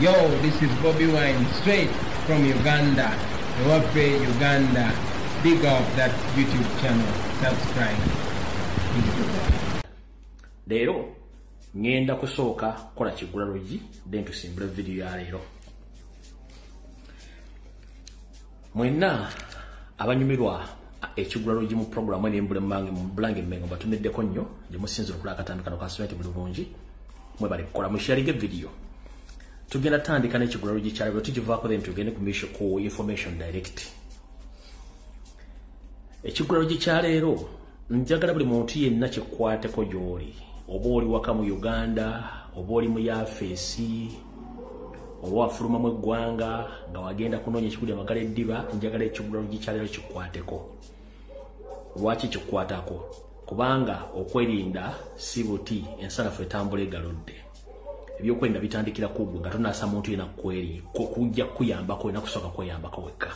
Yo, this is Bobby Wine, straight from Uganda. Ewaffe, Uganda. Big up that YouTube channel. Subscribe. Leero ngenda kusooka kola kigula lugi then tusimbula video ya leero. Mwenna abanyumirwa ekigula lugi mu program ene mbulange mmengo batumeddeko nnyo gye musinzira okulaba akatambi kano ka smart bulungi mwe bali kukola mu sharing video. Tugenda tandika n'ekigula lugi kya leero tukivaako then tugende ku information direct. Ekigula lugi kya leero njagala buli muntu yenna kikwateko gy'oli. Oba oli waka mu Uganda, oba oli mu Yafesi, oba wafuluma mu eggwanga nga wagenda kunoonya ekikulya Magala Eddiba, njagala ekigula lugi kya leero kikwateko. Lwaki kikwatako? Kubanga okwerinda si buti ensanafu etambula egaludde. Ebyokwerinda bitandikira kugwe nga tonaasa muntu yenna kujja kuyambako na kusooka kweyambako wekka.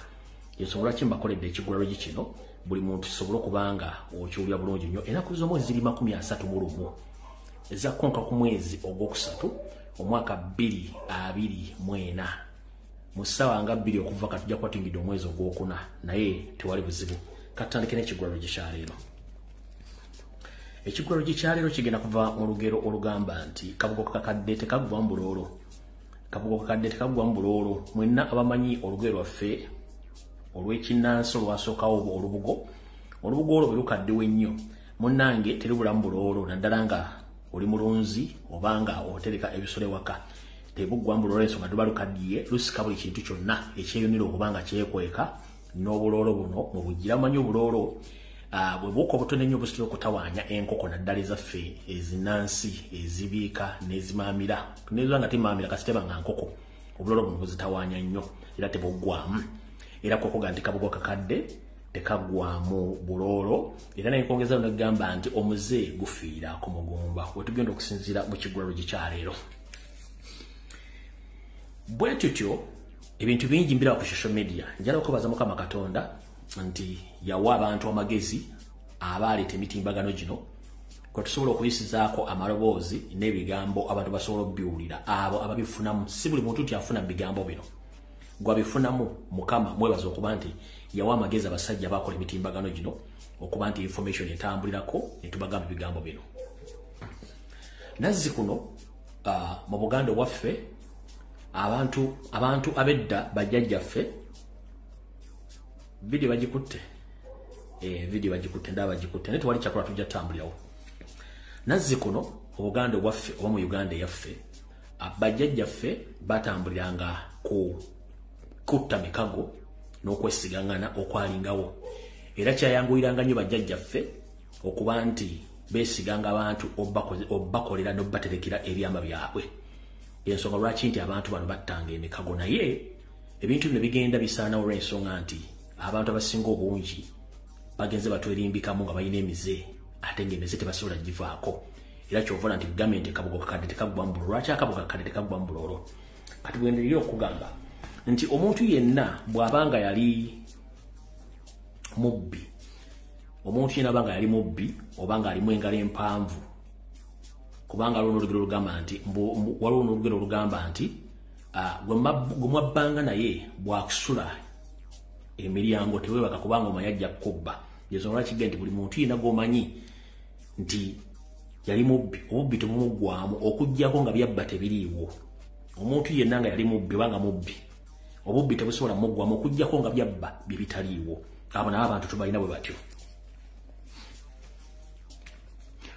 Ensonga lwaki mbakoledde ekigula lugi kino buli muntu kisobole okubanga okiwulira bulungi nnyo. Ennaku z'omwezi ziri 31 eza konka ku mwezi ogwokusatu omwaka 2024 mu ssaawa nga 2 okuva katujja kwatingidde omwezi ogwokuna naye tewali buzibu. Katandike n'ekigula lugi kya leero. Ekigula lugi kya leero kigenda kuva mu lugero olugamba nti kabugo kakadde tekaggwa mbuloolo. Kabugo kakadde tekaggwa mbuloolo. Mwenna abamanyi olugero lwaffe olw'ekinnansi olwasookawo olubugo. Olubugo olwo bwe lukaddewo ennyo munnange teribulamu buloolo naddala nga oli mulunzi obanga otereka ebisolo ewaka tebuggwa mbuloolo ensonga luba lukaddiye lusika buli kintu kyonna ekyeyunira okubanga kyekweka n'obuloolo buno mu bugira. Manyi obuloolo bwe buuka obutono ennyo busobola okutawaanya enkoko naddala ezaffe ezinnansi ezibiika n'ezimaamira neziba nga timaamira kasiteba nga nkoko. Obuloolo buno buzitawaanya nnyo era tebuggwamu. Era kokoga nti kabugo kakadde tekaggwamu buloolo. Era naye nkongeza nagamba nti omuze gufiira ku mugumba. Wetugenda okusinziira mu kigula lugi kya leero. Bwe tutyo ebintu bingi mbira ku social media. Njala okubaza Mukama Katonda nti yawa abantu amagezi abaleeta emitimbagano gino kwe tusobola okuyisizaako amaloboozi n'ebigambo abantu basobola okubiwulira abo ababifunamu. Si buli muntu nti afuna bigambo bino. Gwabifunamu Mukama mwebaza okuba nti yawa amagezi abasajja bakola emitimbagano gino okuba nti information etambulirako netubagamba ebigambo bino. Nazzi kuno mu Buganda waffe abantu abedda bajjajjaffe video bagikutte. Video bagikutte ndaba bagikutte naye tewali kyakola tujja tambulirawo. Nazzi kuno mu Buganda waffe oba mu Uganda yaffe bajjajjaffe batambuliranga kutta mikago n'okwesigangana okwalingawo. Era kyayanguyiranga nnyo bajjajjaffe okuba nti beesiganga abantu obbakolera n'obbaterekera ebyama byabwe. Ensonga lwaki nti abantu bano battanga emikago naye ebintu bino bigenda bisaanawo olw'ensonga nti abantu abasinga obungi bagenze batwerimbikamu nga balina emize ate ng'emize tebasobola givaako. Era kyovula nti gavumenti kabugo kakadde tekaggwa mu buloolo. Lwaki akabugo kakadde tekaggwa mu buloolo? Kati bwenderire okugamba nti omuntu yenna bw'abanga yali mubbi, omuntu yenna abanga yali mubbi obanga alimu engalo empanvu, kubanga waliwo n'olugero olugamba nti gwe mwabbanga naye bw'akusula emiryango teweebaka kubanga omanyi ajja kukubba. Yensonga lwaki nti buli muntu yenna gw'omanyi nti yali mubbi, obubbi tebumuggwamu okuggyako nga byabba tebiriiwo. Omuntu yenna nga yali mubbi obanga mubbi obubbi tebusobola muggwamu okuggyako nga byabba bye bitaliiwo. Abo nabo abantu tubalina bwe batyo.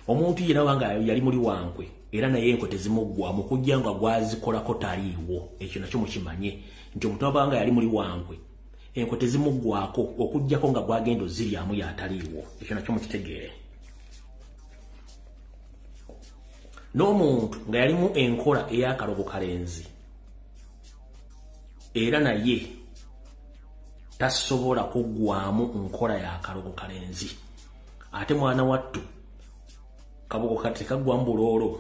Omuntu yenna wanga yali muli wankwe era naye enkwe tezimuggwamu okugya nga gwazikolako taliiwo. Ekyo nakyo mukimanye nti omuntu wabanga yali muli wankwe enkwe tezimuggwako okuggyako nga gwagenda oziryamu yataliiwo. Ekyo nakyo mukitegeere. N'omuntu nga yalimu enkola ey'akalogo kalenzi era naye tasobola kuggwamu nkola y'akalogo kalenzi. Ate mwana wattu kabugo kati kaggwamu buloolo.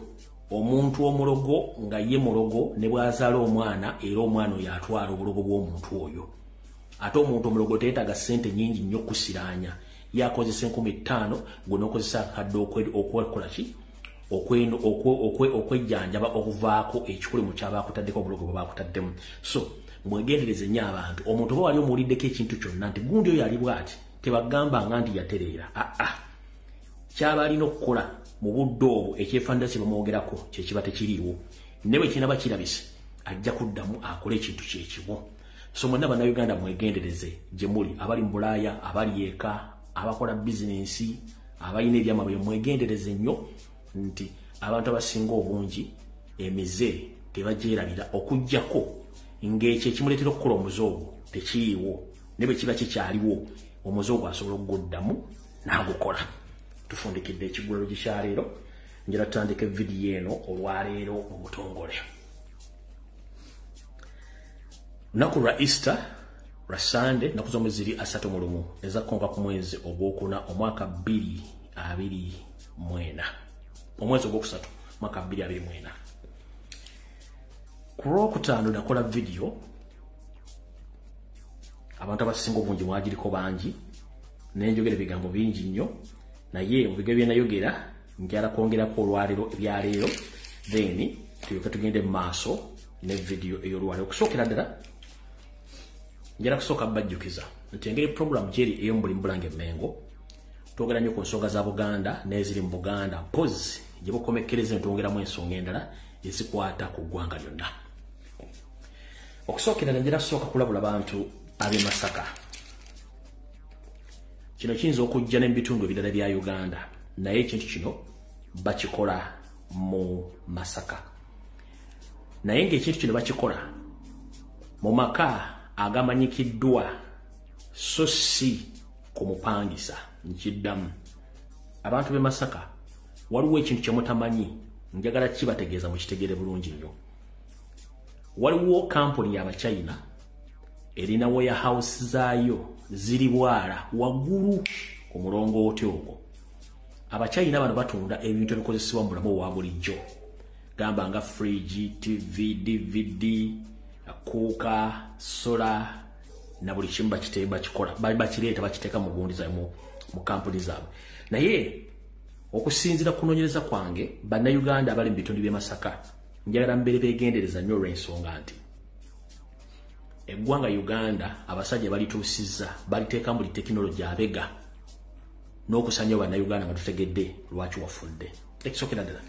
Omuntu omulogo nga ye mulogo ne bw'azaala omwana era omwana oyo atwala obulogo bw'omuntu oyo. Ate omuntu omulogo teetaaga ssente nnyingi nnyo kusiraanya. Yakozesa 50,000 gwe n'okozesa akadde okwekola ki okwejjanjaba okuvaako ekikulu mu kyabakutaddeko obulogo bwe bakutaddemu. So mwegendereze nnyo abantu. Omuntu oba wali omuwuliddeko ekintu kyonna nti gundi oyo ali bw'ati tebagambanga nti yatereera. Kyaba alina okukola mu budde obwo ekyefaanana kye bamwogerako kye kiba tekiriiwo. Ne bwe kinaba kirabise ajja kuddamu akole ekintu kyekimu. So mwenna bannayuganda mwegendereze gye muli, abali mu Bulaaya, abali eka, abakola bizinensi, abalina ebyama byo, mwegendereze nnyo nti abantu abasinga obungi emize tebagyerabira okuggyako ng'ekyo ekimuleetera okukola omuze ogwo tekiriiwo. Ne bwe kiba kikyaliwo omuze ogwo asobola okuguddamu n'agukola. Tufundikidde ekiguliro gikyaleero, njala tutandika vidiyo eno olwaleero mu butongole. Lunaku lwa Easter, lwa Sunday, naku zombi ziri 31 ezakkonka ku mwezi ogwokuna omwaka 2024. Omwezi ogwokusatu mwaka 2024. Ku Lwokutaano nakola vidiyo, abantu abasinga obungi mwagiriko bangi, nenjogera ebigambo bingi nnyo, naye mu bigambo bye nayogera njala kwongerako olwaleero ebyaleero, then tulyoke tugende mu maaso ne vidiyo ey'olwaleero. Okusookera ddala njala kusooka bajjukiza nti engeri program gyeri ey'omubuli Bulange Mengo twogera nnyo ku nsonga za Buganda n'eziri mu Buganda, mpozi gye bukomekkereza ne twongeramu ensonga endala ezikwata ku ggwanga lyonna. Okusookera njala kusooka kulabula bantu ab'e Masaka. Kino kiyinza okujja n'ebitundu ebirala bya Uganda, naye ekintu kino bakikola mu Masaka. Naye ng'ekintu kino bakikola mu maka agamanyikiddwa so si ku mupangisa. Nkiddamu abantu b'e Masaka waliwo ekintu kye mutamanyi, njagala kibategeeza mukitegeere bulungi nnyo. Waliwo kampuni y'Abachina erina warehouse zaayo ziri Bwala waggulu ku mulongooti ogwo. Abachina bano batunda ebintu ebikozesebwa mu bulamu obwa bulijjo, gamba nga fridge, TV, DVD, kuuka, sola na buli kimu bakikola, bakireeta bakiteeka mu gundi zaabwe mu kampuni zaabwe. Naye okusinziira kunoonyereza kwange, bannayuganda abali mu bitundu by'e Masaka njagala mbeere beegendereza nnyo olw'ensonga nti eggwanga Uganda abasajja balituusizza, baliteeka mu tekinologi abega n'okusanya bannayuganda nga tutegedde lwaki wafudde. Ekisookera ddala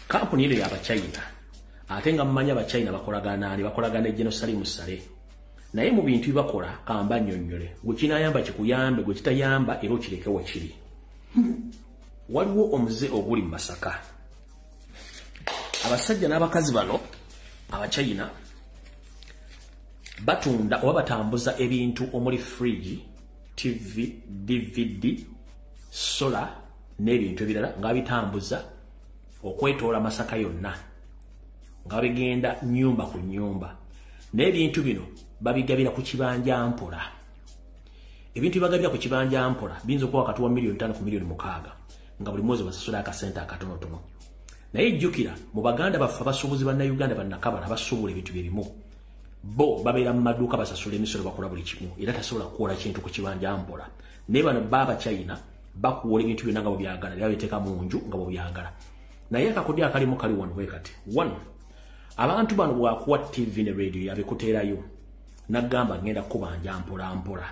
kampuni eno y'Abachina, ate nga mumanyi Abachina bakolagana Jerusalem Sale, naye mu bintu bibakola kamba nnyonnyole, gwe kinayamba kikuyambe, gwe kitayamba era okireke wakiri. Waliwo omuze oguli mu Masaka, abasajja n'abakazi bano Abachina batunda oba batambuza ebintu omuli fridge, TV, DVD, sola n'ebintu ebirala nga bitambuza okwetoola Masaka yonna, nga bigenda nnyumba ku nnyumba. N'ebintu bino babigabira ku kibanja mpola. Ebintu bibagabira ku kibanja mpola biyinza okuba wakati wa $5,000,000 ku $6,000,000 nga buli mwezi basasula akasente akatonotono. Naye jjukira mu Baganda baffe abasuubuzi bannayuganda bannakabala abasuubula ebintu bye bimu, bo babeera mu maduuka basasula emisolo bakola buli kimu, era tasobola kukola kintu ku kibanja mpola. Naye bano b'Abachina bakuwola ebintu byonna nga bwe byagala, era babiteeka mu nju nga bwe byagala. Naye akakodyo akalimu kali wano bwe kati. 1. Abantu bano bwakuwa TV ne radio yabikuteerayo nagamba ngenda kubanja mpola mpola.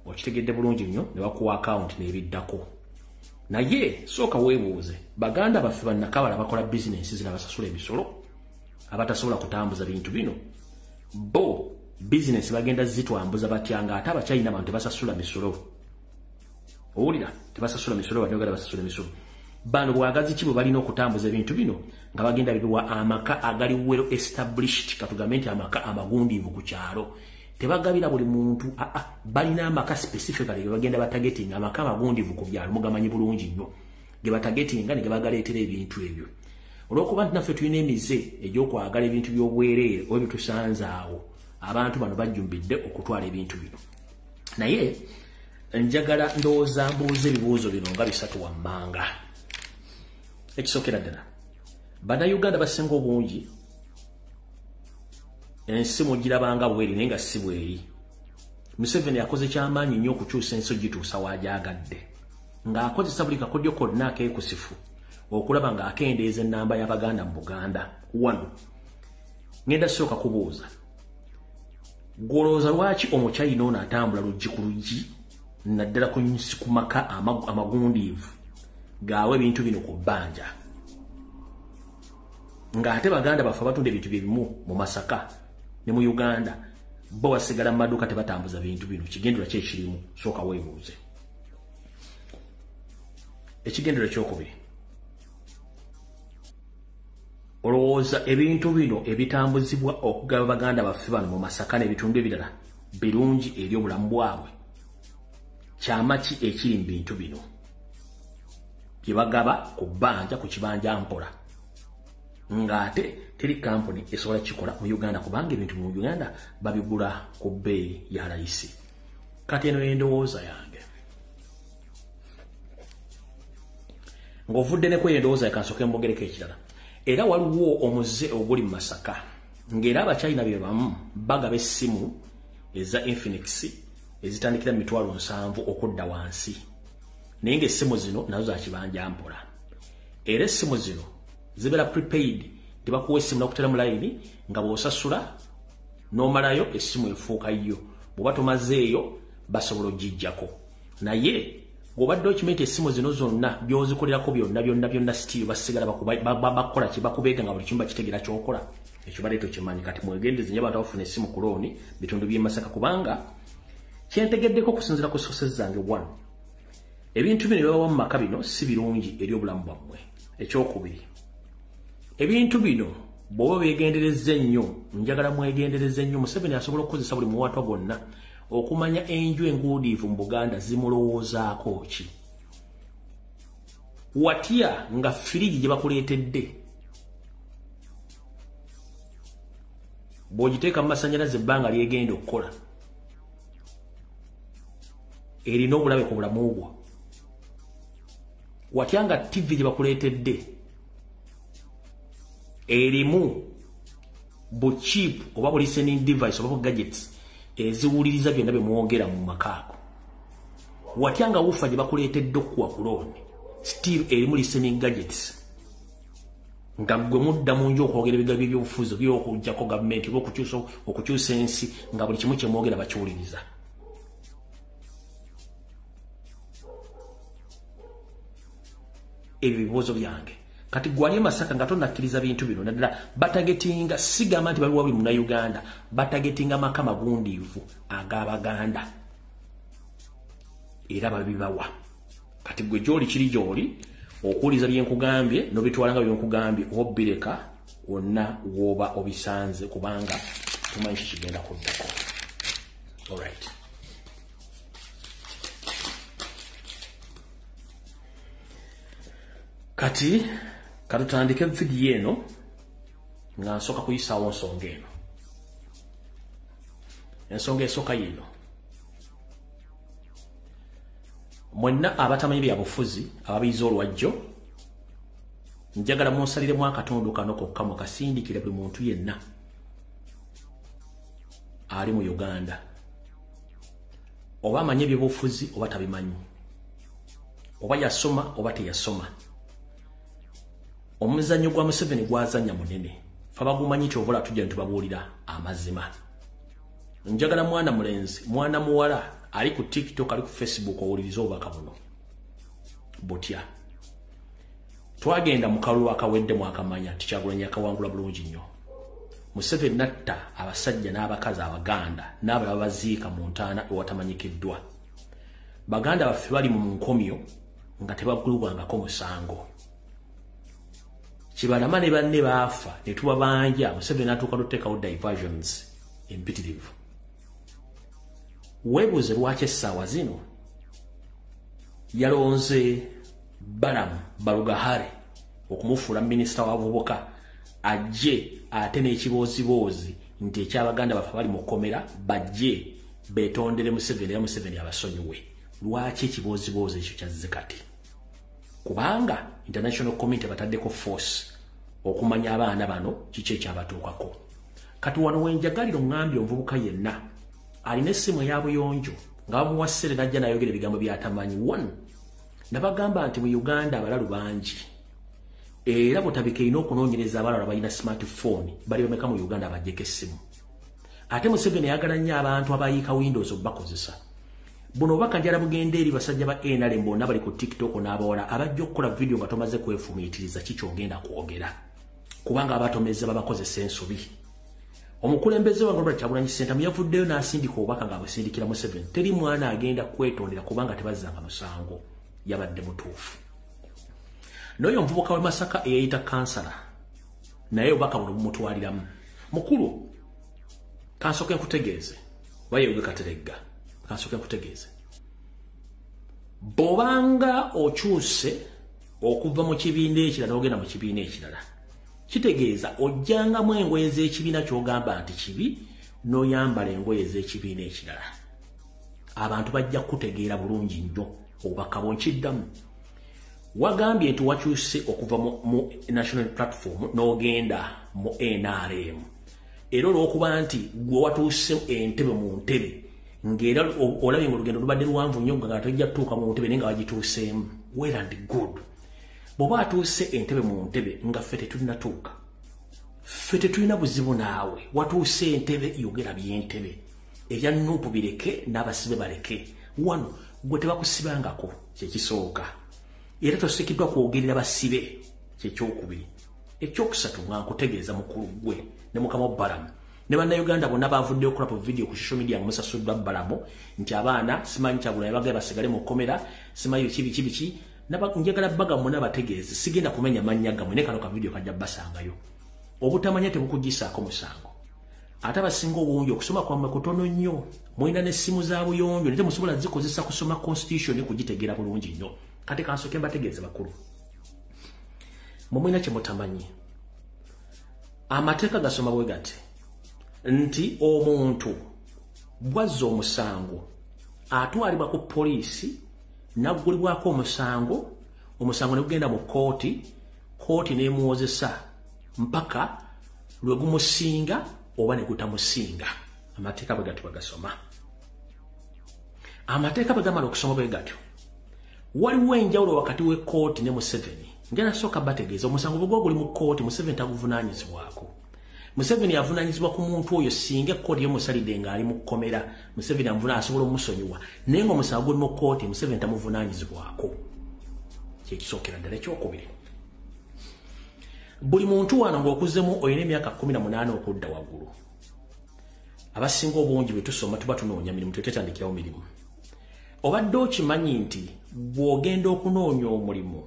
Okitegedde bulungi nnyo ne bakuwa account n'ebiddako. Naye sooka weebuuze, Baganda baffe bannakabala bakola bizinensi zina basasula emisolo, abatasobola kutambuza bintu bino, bo bizinensi bagenda zitwambuza batya nga ate Abachina bantu tebasasula misolo. Owulira, tebasasula misolo, banyogera basasula misolo. Bano bwagazi ki bwe balina okutambuza ebintu bino nga bagenda bibiwa amaka agali well established, katugambe nti amaka amagundiivu ku kyalo. Tebagabira buli muntu, balina amaka specifically ge bagenda batagetinga, amaka amagundiivu ku byalo mugamanyi bulungi nnyo, ge batagetinga ne ge bagaleetera ebintu ebyo. Olw'okuba nti naffe tulina emize egy'okwagala ebintu by'obwereere oba bitusanze awo, abantu bano bajjumbidde okutwala ebintu bino. Naye njagala ndowooza mbuuze ebibuuzo bino nga 3 wammanga. Ekisookera ddala, bannayuganda basinga obungi ensi mugirabanga bweri naye nga si bweri. Museveni akoze kyamaanyi nnyo okukyusa ensi ogituusa w'agyagadde, ng'akozesa buli kakodyo konna akeekusifu okulaba nga akendeeza ennamba y'Abaganda mu Buganda. 1. Ngenda sooka kubuuza. Gwolowooza lwaki omukyayina ono atambula luggi ku luggi naddala ku maka amagundiivu gaawe ebintu bino ku bbanja? Ng'ate Baganda baffe batunda ebintu bye bimu mu Masaka ne mu Uganda, bo basigala mu maduuka tebatambuza bintu bino. Kigendera ki ekirimu? Sooka weebuuze. Ekigendera ekyokubiri, olowooza ebintu bino ebitambuzibwa okugaba Baganda baffe bano mu Masaka n'ebitundu ebirala birungi eri obulamu bwabwe? Kyama ki ekiri mu bintu bino bye bagaba ku bbanja, ku kibanja mpola, ng'ate teri kampuni esobola kikola mu Uganda kubanga ebintu mu Uganda babigula ku bbeeyi ya layisi? Kati eno endowooza yange. Ng'ovudde ne ku endowooza yakansoke mbogereko ekirala. Era waliwo omuze oguli mu Masaka ng'era Abachina be bamu bagaba essimu eza Infinix ezitandikira $7,000 okudda wansi. Naye ng'essimu zino nazo za kibanja mpola. Era essimu zino zibeera prepaid, tebakuwa essimu nakutera mu layini nga bw'osasula n'omalayo essimu efuuka yo. Bw'oba tomazeeyo basobola ogijjako. Naye bw'obadde okimenya essimu zino zonna by'ozikolerako byonna still basigala bakola kye bakubeega nga buli kimu bakitegera ky'okola. Ekyo baleeta okimanyi. Kati mwegendeze nnyo abantu abafuna essimu ku looni bitundu by'e Masaka kubanga kyentegeddeko okusinziira ku sources zange. 1. Ebintu bino byebawa mu maka bino si birungi eri obulamu bwammwe. Ekyokubiri, ebintu bino bw'oba beegenderezza ennyo, njagala mwegenderezza ennyo. Museveni asobola okukozesa buli muwaatwa gwonna okumanya enju enguudiivu mu Buganda zimulowoozaako ki. Watya nga firiji gye bakuleetedde bw'ogiteeka mu masannyalaze ebbanga lyegenda okukola erina obulabe ku bulamu bwo. Watya nga TV gye bakuleetedde erimu bu cheap oba bu listening device oba bu gadgets eziwuliriza byonna bye mwogera mu makaako. Watya nga wufa gye bakuleetedde okuwa ku looni still erimu listening gadgets nga gwe mudda mu nju okwogera ebigambo by'obufuzi by'okuggyako gavumenti oba okukyusa ensi nga buli kimu kye mwogera bakiwuliriza. Ebyo bibuuzo byange. Kati gwali Masaka nga tonnakkiriza bintu bino naddala batagetinga, sigamba nti baliwo buli Munnayuganda, batagetinga maka magundiivu ag'Abaganda era babibawa. Kati gwe gy'oli kiri gy'oli okuwuliza bye nkugambye n'obitwala nga bye nkugambye obbireka wonna w'oba obisanze kubanga tumanyi kikigenda kuddako. Alright. Kati katutandike vidiyo eno nga nsooka kuyisaawo nsonga eno. Ensonga esooka yino, mwenna abatamanyi bya bufuzi ababiyiza olwajjo, njagala munsaliremu akatundu kano kokka mukasindikire buli muntu yenna ali mu Uganda, oba amanyi ebyobufuzi oba tabimanyi, oba yasoma oba teyasoma. Omuzannyo gwa Museveni gwazannya munene, fe bagumanyi kyovola tujja ne tubabuulira amazima. Njagala mwana mulenzi, mwana muwala ali ku TikTok, ali ku Facebook owuliriza obubaka buno butya. Twagenda mu kalulu akawedde mwakamanya nti Kyagulanyi akawangula bulungi nnyo. Museveni natta abasajja n'abakazi Abaganda n'abalala baziika mu ntaana ewatamanyikiddwa. Baganda baffe bali mu nkomyo nga tebagulwangako musango. Kibalama ne banne baafa ne tubabanja. Museveni n'atuuka n'oteekawo diversions empitirivu. Weebuuze lwaki essaawa zino yalonze Balamu Balugahare okumufuula minisita w'abavubuka ajje ate n'ekibooziboozi nti eky'Abaganda baffe bali mu kkomera bajje beetondere Museveni era Museveni abasonyiwe. Lwaki ekibooziboozi ekyo kyazze kati? Kubanga international community bataddeko force okumanya abaana bano kiki ekyabatuukako. Kati wano wenjagalira oŋŋambye omuvubuka yenna alina essimu eyabuyonjo nga bamuwa ssere n'ajja n'ayogera ebigambo by'atamanyi. 1. Nabagamba nti mu Uganda abalalu bangi era botabike ino okunoonyereza abalala balina smartphone bali bameka mu Uganda abajjeko essimu ate Museveni yagala nnyo abantu abayiika Windows obakozesa buno bakajala bugende eri basajja ba NRM bonna bali ku TikTok n'abawala abajja okukola video nga tomaze kwefumiitiriza kikyogenda kwogera kubanga abatomeza babakozesa ensobi omukulembeze wange Robert Kyagulanyi Ssentamu yavuddeyo n'asindika obubaka ng'abusindikira Museveni teri mwana agenda kwetondera kubanga tebazzanga musango yabadde mutuufu n'oyo omuvubuka w'e Masaka eyayita kansala naye obubaka buno bumutwaliramu mukulu kansoke nkutegeeze wayeuge kateregga kansoke nkutegeeze bobanga okyuse okuva mu kibiina ekirala ogenda mu kibiina ekirala kitegeeza ojjangamu engoye ez'ekibiina ky'ogamba nti kibi n'oyambala engoye ez'ekibiina ekirala abantu bajja kutegeera bulungi nnyo obubaka bwonkiddamu wagambye nti wakyuse okuva mu national platform n'ogenda mu NRM era olw'okuba nti gwe watuuse entebe mu ntebe ng'era olabye ng'olugendo lubadde luwanvu nnyo nga tojja tutuuka mu ntebe naye nga wagituuseemu well and good bw'oba atuuse entebe mu ntebe nga ffe tetulinatuuka ffe tetulina buzibu naawe watuuse entebe yogera by'entebe ebya nuupu bireke n'abasibe baleke wano gwe tebakusibangako kyekisooka era tosekiddwa kwogerera basibe kyekyokubiri ekyokusatu nga nkutegeeza mukulu gwe ne mukama Balamu ne bannayuganda bonna bavuddeyo okulaba video ku social media nga musasuddwa Balamu nti abaana simanyi Kyagulanyi bagale basigale mu kkomera simanyi kibiki njagala Bagamu n'abategeeze sigenda kumenya mannya gammwe ne kano ka video kajja basangayo obutamanya tebukugisaako musango ate abasinga obungi okusoma kwammwe kutono nnyo mulina n'essimu za buyonjo nete musobola zikozesa kusoma constitution kugitegeera bulungi nnyo kati kansoke mbategeeze bakulu mumwina kye mutamanyi amateeka gasoma bwe gati nti omuntu bwazza omusango atwalibwa ku poliisi naggulibwako omusango ne gugenda mu kooti n'emuwozesa mpaka lwe gumusinga oba ne gutamusinga amateeka bwe gati bagasoma amateeka bwe gamala okusoma bwe gatyo waliwo enjawulo wakati w'ekkooti ne Museveni njala sooka bategeeza omusango bwe guli mu kkooti Museveni taguvunaanyizibwako Museveni avunaanyizibwa ku muntu oyo singa ekkooti y'omusalidde ng'ali mu kkomera Museveni asobola omusonyiwa naye ng'omusango guli mu kkooti Museveni tamuvunaanyizibwako kyekisookera ddala ekyokubiri buli muntu wano ng'okuzemu olina emyaka 18 okudda waggulu abasinga obungi bwe tusoma tuba tunoonya mirimu tetandikirawo mirimu obadde okimanyi nti bw'ogenda okunoonya omulimu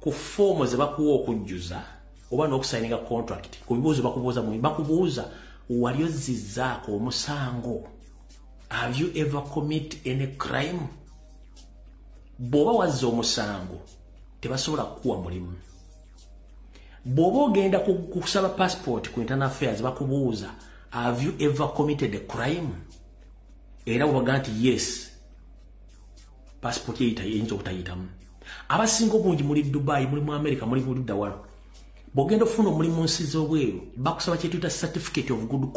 ku foomu ze bakuwa okujjuza oba n'okusayininga contract ku bibuuzo bakubuuza wali ozizzaako omusango have you ever commit any crime bw'oba wazza omusango tebasobola kukuwa mulimu bw'oba ogenda kusaba passport ku internal affairs bakubuuza have you ever committed a crime era bw'obaga nti yes passport eyinza obutayitamu abasinga obungi muri Dubai muri mu America muri buludda wala bw'ogenda ofuna omulimu mu nsi z'obweru bakusaba kyetuyita certificate of good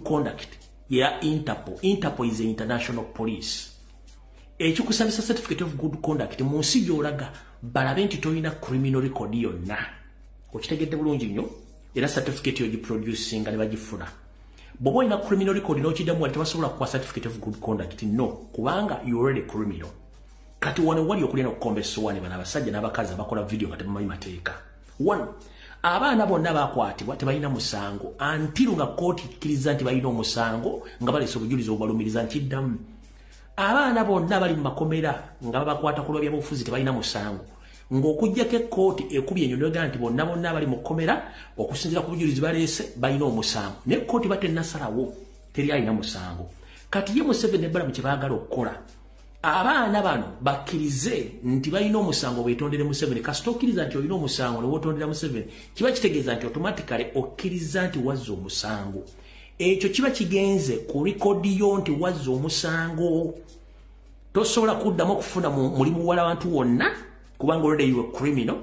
conduct ya Interpol is the international police ekikusabisa certificate of good conduct mu nsi gy'olaga balabe nti tolina criminal record yonna okitegedde bulungi nnyo era certificate yogiproducinga ne bagifuna bw'oba olina criminal record n'okiddamu wali tebasobola kukuwa certificate of good conduct no kubanga you already criminal kati wano wali okulina okukombessowane bano abasajja n'abakazi abakola video nga tebamanyi mateeka one abaana bonna bakwatibwa tebalina musango antiru nga kooti ikkiriza nti balina omusango nga baleese obujulizi obubalumiriza nkiddamu abaana bonna bali mu makomera nga babakwata ku lw'ebyobufuzi tebalina musango ng'okuggyako ekkooti ekubye ennyonyi egamba nti bonna bali mu kkomera okusinziira ku bujulizi baleese balina omusango naye ekkooti batennasalawo teri alina musango kati ye Museveni ne Balamu kye baagala okukola abaana bano bakkirize nti balina omusango beetondere Museveni kasita okkiriza nti olina omusango ne weetondera Museveni kiba kitegeeza nti automatically okkiriza nti wazza omusango ekyo kiba kigenze ku likodi yo nti wazza omusango tosobola kuddamu okufuna mulimu wala wantu wonna kubanga already you were criminal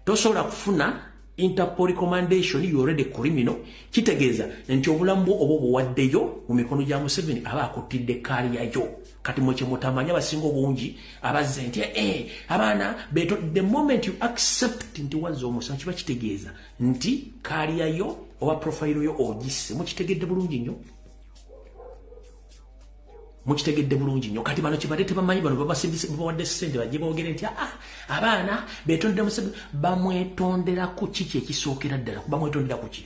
tosobola kufuna Interpol recommendation you already criminal kitegeeza nti obulamu obo buwaddeyo mu mikono gya Museveni aba akutidde kaliya yo kati moche mutamanya basinga obungi abazze nti abaana beto the moment you accept nti wazo omusango kiba kitegeeza nti kaliya yo oba profile yo ogisse mukitegedde bulungi nnyo mukitegedde bulungi nnyo kati bano kibalete bamanyi bano babasindise bawadde ssente bajje boogere nti abaana betondera Museveni bamwetondera ku kiki ekisookera ddala bamwetondera ku ki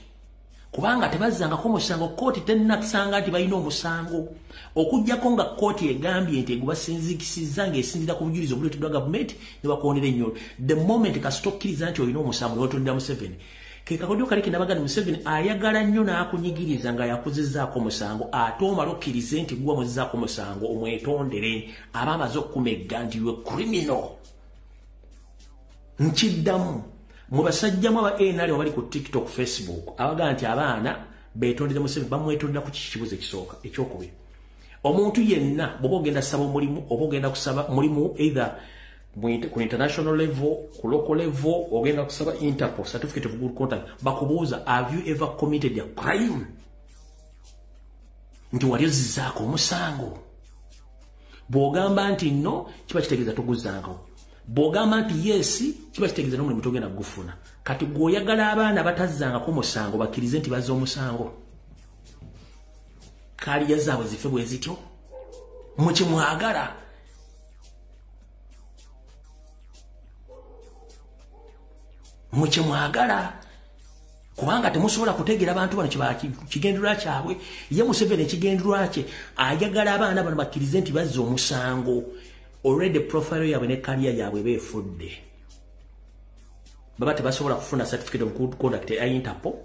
kubanga tebazzangako musango kooti tennakusanga nti balina omusango okujjako nga kooti egambye nti egubasinzikisizza ng'esinzira ku bujulizi obuleeteddwa gavumenti ne bakwonera ennyo the moment kasita okkiriza nti olina omusango n'otondera Museveni ke kakodyo kali kinabagana Museveni ayagala nnyo n'akunyigiriza nga yakuzizzaako musango ate omala okkirize nti gwe muzizzaako musango omwetondere aba amaze okkumegga nti ywe criminal nkiddamu mu basajjamu aba NRM abali ku TikTok Facebook abagaa nti abaana betondera Museveni bamwetondera ku kibuzo ekisooka ekyokubiri omuntu yenna bw'oba ogenda kusaba omulimu oba ogenda kusaba mulimu either ku international level ku local level ogenda kusaba Interpol certificate of good conduct bakubuuza have you ever committed a crime nti wali ozizzaako omusango bw'ogamba nti no kiba kitegeeza toguzangawo bw'ogamba nti yes kiba kitegeeza n'omulimu togenda kugufuna kati gw'oyagala abaana batazzangako musango bakkirize nti bazza omusango kaliya zaabwe zife bwe zityo mukimwagala mukimwagala kubanga temusobola kutegera abantu bano kigendererwa kyabwe ye Museveni ekigendererwa kye ayagala abaana bano bakkirize nti bazza omusango already profile yaabwe ne kaliya yaabwe beefudde baba tebasobola kufuna certificate of good conduct ya Interpol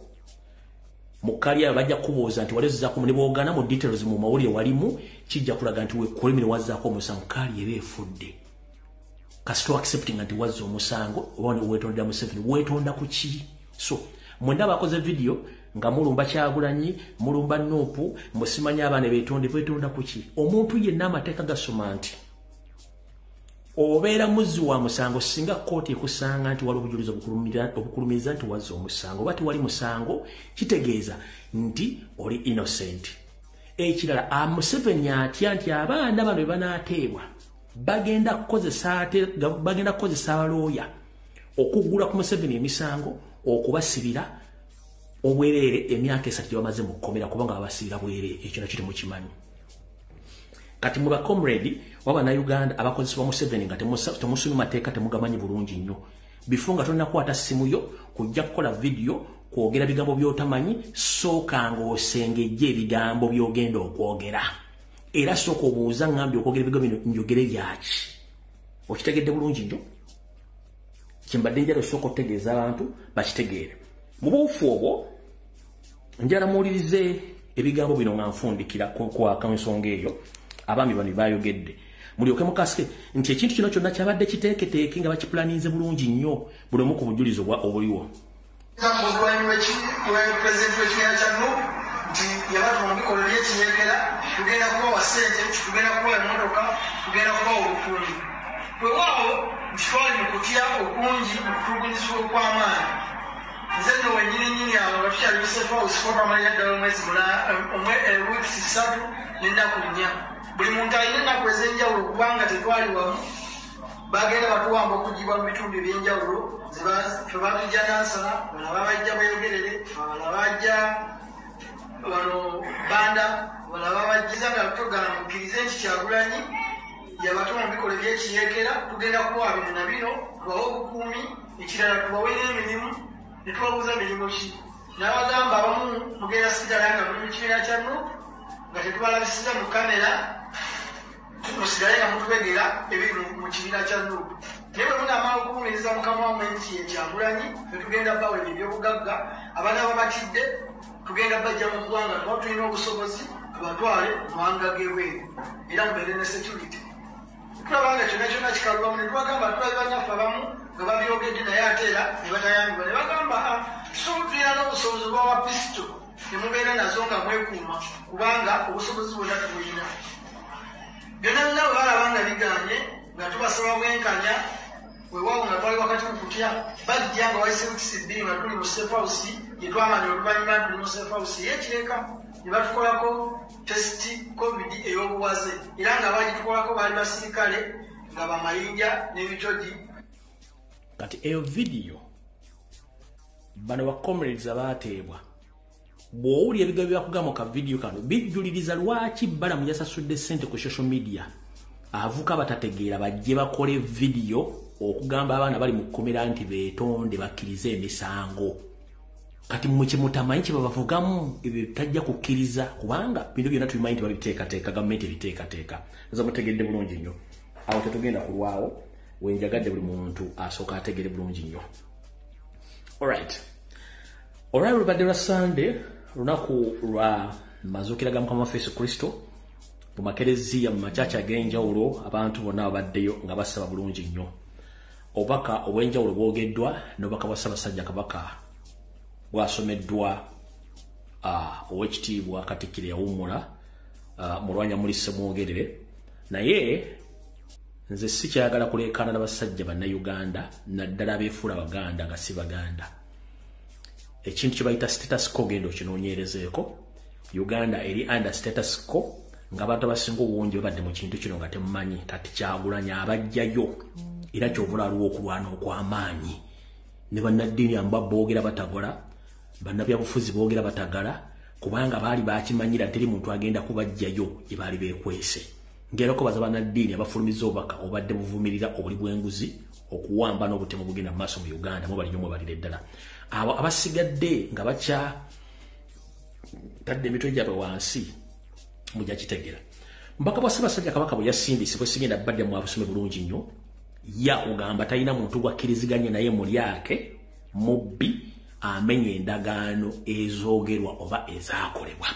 mu kaliya bajja kubuuza nti walezzaako ne boogana mu details mu mawulire walimu kijja kulaga nti we criminal wazzaako omusango kaliya beefudde kasito accepting nti wazza omusango oba wetondera Museveni wetonda ku ki so mwenda bakoze video nga mulumba Kyagulanyi mulumba Nuupu musimanya abaana betonda ku ki omuntu yenna amateeka gasoma nti obeera muzzi wa musango singa kooti ekusanga nti wali obujulizi obukulumiza nti wazza omusango oba tiwali musango kitegeeza nti oli innocent ekirala Museveni atya nti abaana bano banaateebwa bagenda kukozesa abalooya okuggula ku Museveni emisango okubasibira obwereere emyaka 3 bamaze mu kkomera kubanga babasibira bwereere ekyo nakyo temukimanyi kati mu bakomredi w'Abannayuganda abakozesebwa Museveni nga temusomye mateeka temugamanyi bulungi nnyo before nga tonnakwata simu yo kujja kukola video kwogera bigambo by'otamanyi sooka ng'osengejja ebigambo by'ogenda okwogera era sooka obuuza ngambye okwogera ebigambo bino njogere byaki okitegedde bulungi nnyo kimbadde njala osooka okutegeeza abantu bakitegeere mu buufu obwo njala muwulirize ebigambo bino nga nfundikira kwaka ensonga eyo abaami bano bayogedde mulyoke mukasike nti ekintu kino kyonna kyabadde kiteeketeeke nga bakipulaninze bulungi nnyo buli omu ku bujulizi obuliwo nti yabatuma mu bikolwa by'ekinyekera tugenda kubawa ssente tugenda kubawa emmotoka tugenda kubawa obukuumi bwewaawo kitwali mu kutya okungi mu kutugunyizibwa okw'amaanyi nze nno wennyininyini abo nga tukyali bisefu awusikopa amalira ddala wiiki 3 n'ennaku 4 buli muntu alina ennaku ez'enjawulo kubanga tetwali wamu bagenda batuwamba okugibwa mu bitundu eby'enjawulo tebabijja nansala bala babajja bayogerere bala bajja wano banda bala babajjiza nga tugana mukkirize nti Kyagulanyi yabatuma mu bikola by'ekiyeekera tugenda kubawa bino na bino tubawe obukuumi ekirala tubawe n'emirimu ne tubabuuza mirimu ki n'abagamba abamu mugenda sigala nga muli mu kibiina kya Nuupu nga tetubalabisiza mu kamera musigale nga mutwegera ebiri mu kibiina kya Nuupu naye bwe munamala okuwuliriza mukama wamwe nti Kyagulanyi fetugenda bawa ebyo ebyobugagga abaana babatidde tugenda bajja mu ggwanga tuba tulina obusobozi tubatwale mawanga g'ebweru era mubeere ne security tulabanga kyonna kyonna kikalubamu ne tubagamba tulabe bannaffe abamu nga babyogedde naye ate era ne batayambibwa ne bagamba tulina n'obusobozi bwawa pisito temubeera nazo nga mwekuuma kubanga obusobozi bwonna tubulina byonna byonna bwe balaba nga biganye nga tubasaba bwenkanya weewaawo nga twali wakati mu kutya bajja nga wayisewutisi bbiri nga tuli mu safe house gye twamanya oluvannyuma tuli mu safe house eyekireka ne batukolako tesiti covid ey'obuwaze era nga bagitukolako baali basirikale nga bamayinja n'ebitogi. Kati eyo vidiyo bano ba comrades abaateebwa bw'owulira ebigambo byakugamba ka vidiyo kano bijjuliriza lwaki balamu yasasudde ssente ku social media avuka batategeera bajje bakole vidiyo okugamba abaana bali mu kkomera nti beetonde bakkirize emisango. Kati mmwe kye mutamanyi kye babavugamu ebyo tajja kukkiriza kubanga bintu byonna tubimanyi nti babiteekateeka gavumenti ebiteekateeka nza mutegedde bulungi nnyo awo tetugenda kulwawo wenjagadde buli muntu asooka ategere bulungi nnyo. Alright, olubadde lwa Sunday lunaku lwa mazuukira ga Mukama waffe Yesu Kristo mu makereziya mu makyaki ag'enjawulo abantu bonna babaddeyo nga basaba bulungi nnyo. Obubaka obw'enjawulo bwogeddwa n'obubaka bwa Ssaabasajja Kabaka bwasomeddwa Oweekitiibwa Katikkiro yawummula Mulwanya Mulise mwogerere naye nze sikyayagala kuleekaana n'abasajja bannayuganda naddala abeefuula Baganda nga si Baganda. Ekintu kye bayita status quo genda okinoonyerezeeko. Uganda eri under status quo ng'abantu abasinga obungi babadde mu kintu kino nga temumanyi kati Kyagulanyi abajjayo era kyovula aliwo okulwana okw'amaanyi ne bannaddiini amba boogera batagola bannabyabufuzi boogera batagala kubanga baali bakimanyira teri muntu agenda kubajjayo gye baali beekwese. Ngerako baza bannaddiini abafulumiza obubaka obadde buvumirira obuli bw'enguzi okuwamba n'obutemu bugenda mu maaso mu Uganda mu bali nnyo balire ddala. Abo abasigadde nga bakya tadde emitwe gyabwe wansi mujja kitegeera. Mbaka bwa Ssaabasajja Kabaka bwe yasindise bwe sigenda badde mu abusome bulungi nnyo ya ogamba talina muntu gwakkiriziganye naye mulyake mubbi amenye endagaano ezoogerwa oba ezaakolebwa.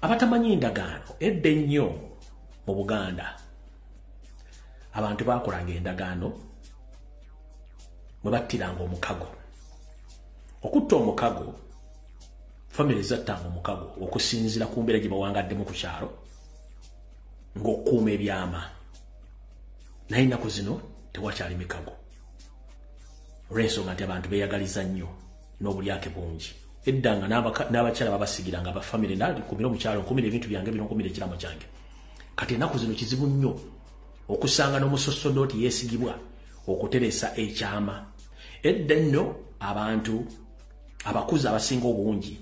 Abatamanyi endagaano edda ennyo mu Buganda abantu baakolanga endagaano mwe battiranga omukago. Okutta omukago famire zattanga omukago okusinziira ku mbeera gye bawangaddemu ku kyalo ng'okuuma ebyama. Naye ennaku zino tewakyali mikago olw'ensonga nti abantu beeyagaliza nnyo n'obulyake bungi. Edda nga n'abakyala babasigiranga abafamire nkumira omukyalo nkumira ebintu byange bino nkumira ekiramo kyange. Kati ennaku zino kizibu nnyo okusanga n'omusosodooti yeesigibwa okuteresa ekyama. Edda nno abantu abakuzi abasinga obungi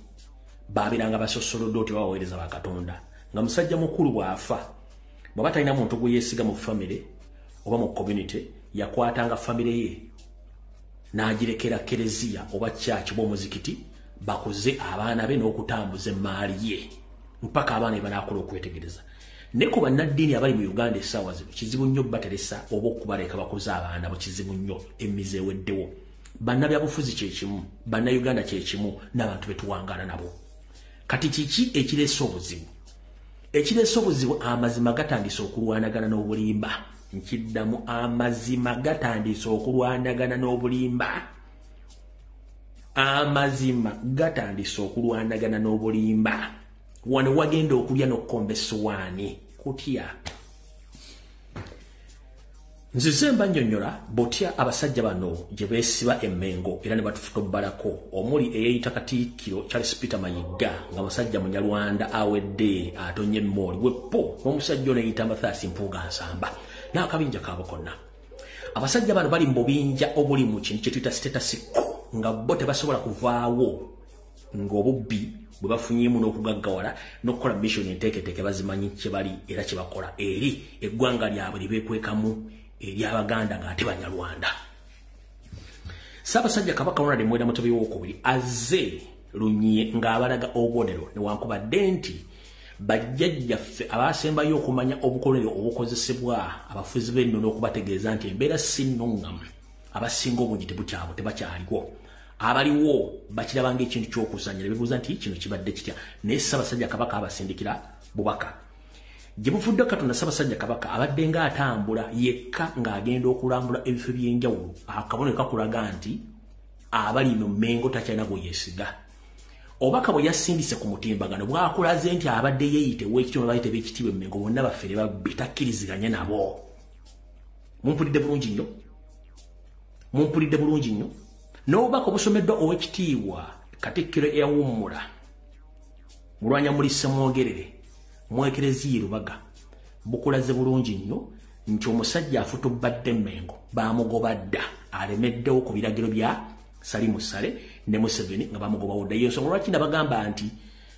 baabiranga basosodooti babaweereza bakatonda nga musajja mukulu bw'afa bw'aba talina muntu gwe yeesiga mu famire oba mu community yakwatanga famire ye n'agirekera kereziya oba kyaki oba omuzikiti bakuze abaana be n'okutambuza emmaali ye mpaka abaana be banaakola okwetegereza. Ne ku bannaddiini abali mu Uganda essaawa zino kizibu nnyo bateresa oba okubaleka bakuze abaana bo kizibu nnyo emize eweddewo. Bannabyabufuzi kye kimu bannayuganda kye kimu n'abantu be tuwangaala nabo. Kati kiki ekireesa obuzibu? Ekireesa obuzibu amazima gatandise okulwanagana n'obulimba. Nkiddamu amazima gatandise okulwanagana n'obulimba. Amazima gatandise okulwanagana n'obulimba. Wano wagenda okulya n'okkomba essowaani kutya. Nzize mba nnyonnyola botya abasajja bano gye beesiba emmengo era ne batufutobbalako omuli eyeeyita Katikkiro Charles Peter Mayiga nga musajja munyalwanda awedde atonye emmooli weppo n'omusajja ono eyita Mathias Mpuuga Nsamba n'akabinja kaabo konna. Abasajja bano bali mu bubinja obuli mu kintu kye tuyita status quo nga bo tebasobola kuvaawo ng'obubbi bwe bafunyemu n'okugaggawala n'okukola mission enteeketeeke bazimanyi kye bali era kye bakola eri eggwanga lyabwe lye beekwekamu eri Abaganda ng'ate Banyarwanda. Ssaabasajja Kabaka Ronald Muwenda Mutebi II azze lunye ng'abalaga obubonero newankubadde nti bajjajjaffe abaasembayo okumanya obukolere obukozesebwa abafuzi b'ennono okubategeeza nti embeera si nnoŋŋamu abasinga obungi tebukyabo tebakyaliwo. Abaliwo bakirabanga ekintu ky'okuzannyira bibuuza nti kino kibadde kitya naye Ssaabasajja Kabaka abasindikira bubaka. Gye buvudde Katonda Ssaabasajja Kabaka abadde ng'atambula yekka ng'agenda okulambula ebifo by'enjawulo akabonero kakulaga nti abali mu Mmengo takyalina gwe yeesiga. Obaka bwe yasindise ku mutimbagano bwakulaze nti abadde yeeyite w'ekitibwa bayite b'ekitiibwa Mmengo bonna baffere babbi takkiriziganye nabo. Mumpulidde bulungi nnyo. mumpulidde bulungi nnyo n'obubaka obusomeddwa ow'ekitiibwa Katikkiro eyawummula Mulwanya Mulise Mwogerere mu Ekereziya Lubaga bukulaze bulungi nnyo nti omusajja afutubadde Mengo baamugoba dda alemeddewo ku biragiro bya Salimu Sale ne Museveni nga bamugobawo dda. Y'ensonga lwaki nabagamba nti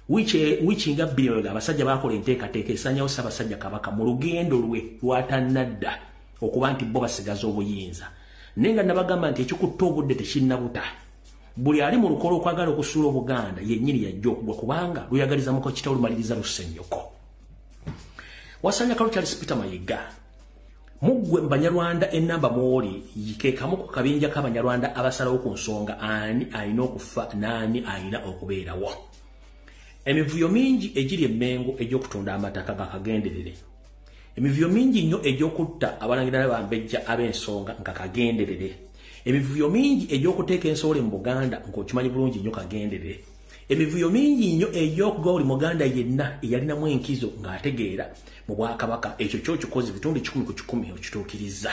wiiki nga bbiri emabega abasajja baakola enteekateeka esaanyawo Ssaabasajja Kabaka mu lugendo lwe lwatannadda okuba nti bo basigaza obuyinza. Naye nga nabagamba nti ekikutta obudde tekinnabuta. Buli ali mu lukolo okwagala okusuula Obuganda yennyini yajja okugwa kubanga luyagaliza muko kitalo lumaliriza lusennyoko. Wasanya Kalo Charles Peter Mayiga muggwe Banyarwanda ennamba mwoli yikeekamu ku kabinja k'Abanyarwanda abasalawo ku nsonga ani alina okufa naani alina okubeerawo. Emivuyo mingi egiri emmengo egy'okutunda amataka gakagenderere. Emivuyo mingi nnyo egy'okutta abalangira bambejja ab'ensonga nga kagenderere. Emivuyo mingi egy'okuteeka ensowole mu Buganda ng'okimanyi bulungi nnyo kagenderere. Emivuyo mingi nnyo egy'okuga buli Muganda yenna eyalinamu enkizo ng'ategeera mu Bwakabaka ekyo ky'okikoze bitundu 100 ku 100 okituukiriza.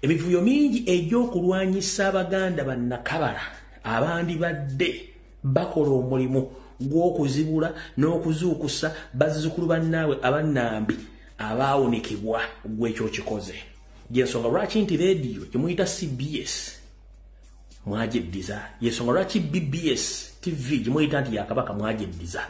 Emivuyo mingi egy'okulwanyisa Abaganda bannakabala abandibadde bakola omulimu gw'okuzibula n'okuzuukusa bazzukulu bannaabwe abannambi abaawunikibwa gw'ekyo kikoze. Y'ensonga lwaki nti radio gyemuyita CBS mwajeddiza, y'ensonga lwaki BBS TV gyemuyita nti yakabaka mwajeddiza,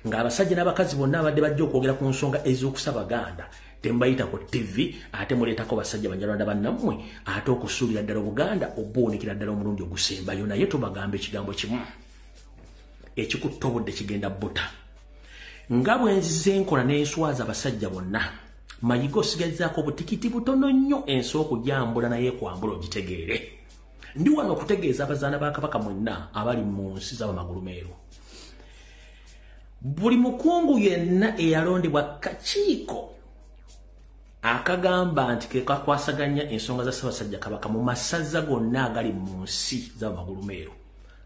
ng'abasajja n'abakazi bonna abadde bajja okwogera ku nsonga ez'okusa Baganda tembayita ku TV ate muleetako basajja Banyarwanda bannammwe ate okusuulira ddala Obuganda obuwunikira ddala omulundi ogusembayo. Naye tubagamba ekigambo kimu ekikutta obudde kigenda buta. Nga bwe nzize enkola n'enswaza abasajja bonna Mayiga osigazaako obutikiti butono nnyo ensi okujambula naye kwambula ogitegeere. Ndi wano okutegeeza abazaana ba Kabaka mwenna abali mu nsi z'abamagulu meeru. Buli mukungu yenna eyalondebwa kakiiko akagamba nti ke kakwasaganya ensonga za Ssaabasajja Kabaka mu masaza gonna agali mu nsi z'abamagulu meeru,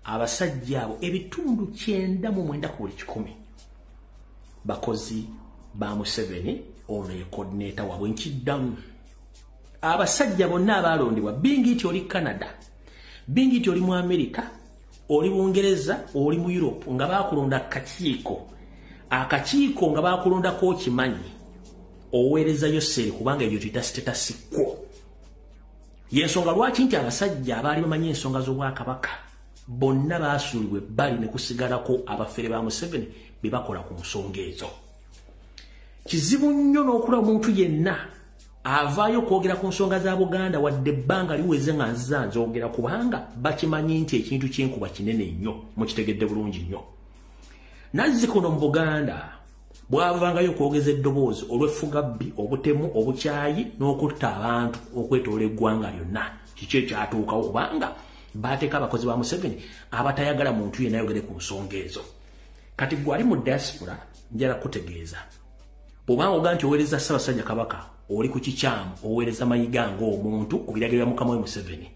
abasajja abo ebitundu 99 ku buli 100 bakozi ba Museveni ono ye coordinator wabwe nkiddamu. Abasajja bonna abalondebwa bingi ti oli Canada, bingi ti oli mu America, oli Bungereza, oli mu Europe nga bakulonda kakiiko. Akakiiko nga bakulondako okimanyi oweerezayo ssere kubanga ebyo tuyita status quo. Y'ensonga lwaki nti abasajja abaali bamanyi ensonga z'Obwakabaka bonna baasuulibwe bali ne kusigalako abafere ba Museveni be bakola ku nsonga ezo. Kizibu nnyo n'okula omuntu yenna avaayo kwogera ku nsonga za Buganda wadde ebbanga liweze nga nzanze ogera kubanga bakimanyi nti ekintu ky'enkuba kinene nnyo mukitegedde bulungi nnyo. Nazzikuno mu Buganda bwavangayo okwogeza eddoboozi olw'effugabbi, obutemu, obukyayi n'okutta abantu okwetoola eggwanga lyonna kiki ekyatuukawo kubanga baateeka abakozi ba Museveni abatayagala muntu yenna ayogere ku nsonga ezo. Kati gwe ali mu diaspora njala kutegeeza bw'obanga ogaa nti oweereza Ssaabasajja Kabaka oli ku kikyamu oweereza Mayiga ng'omuntu ku biragiro bya Mukama we Museveni.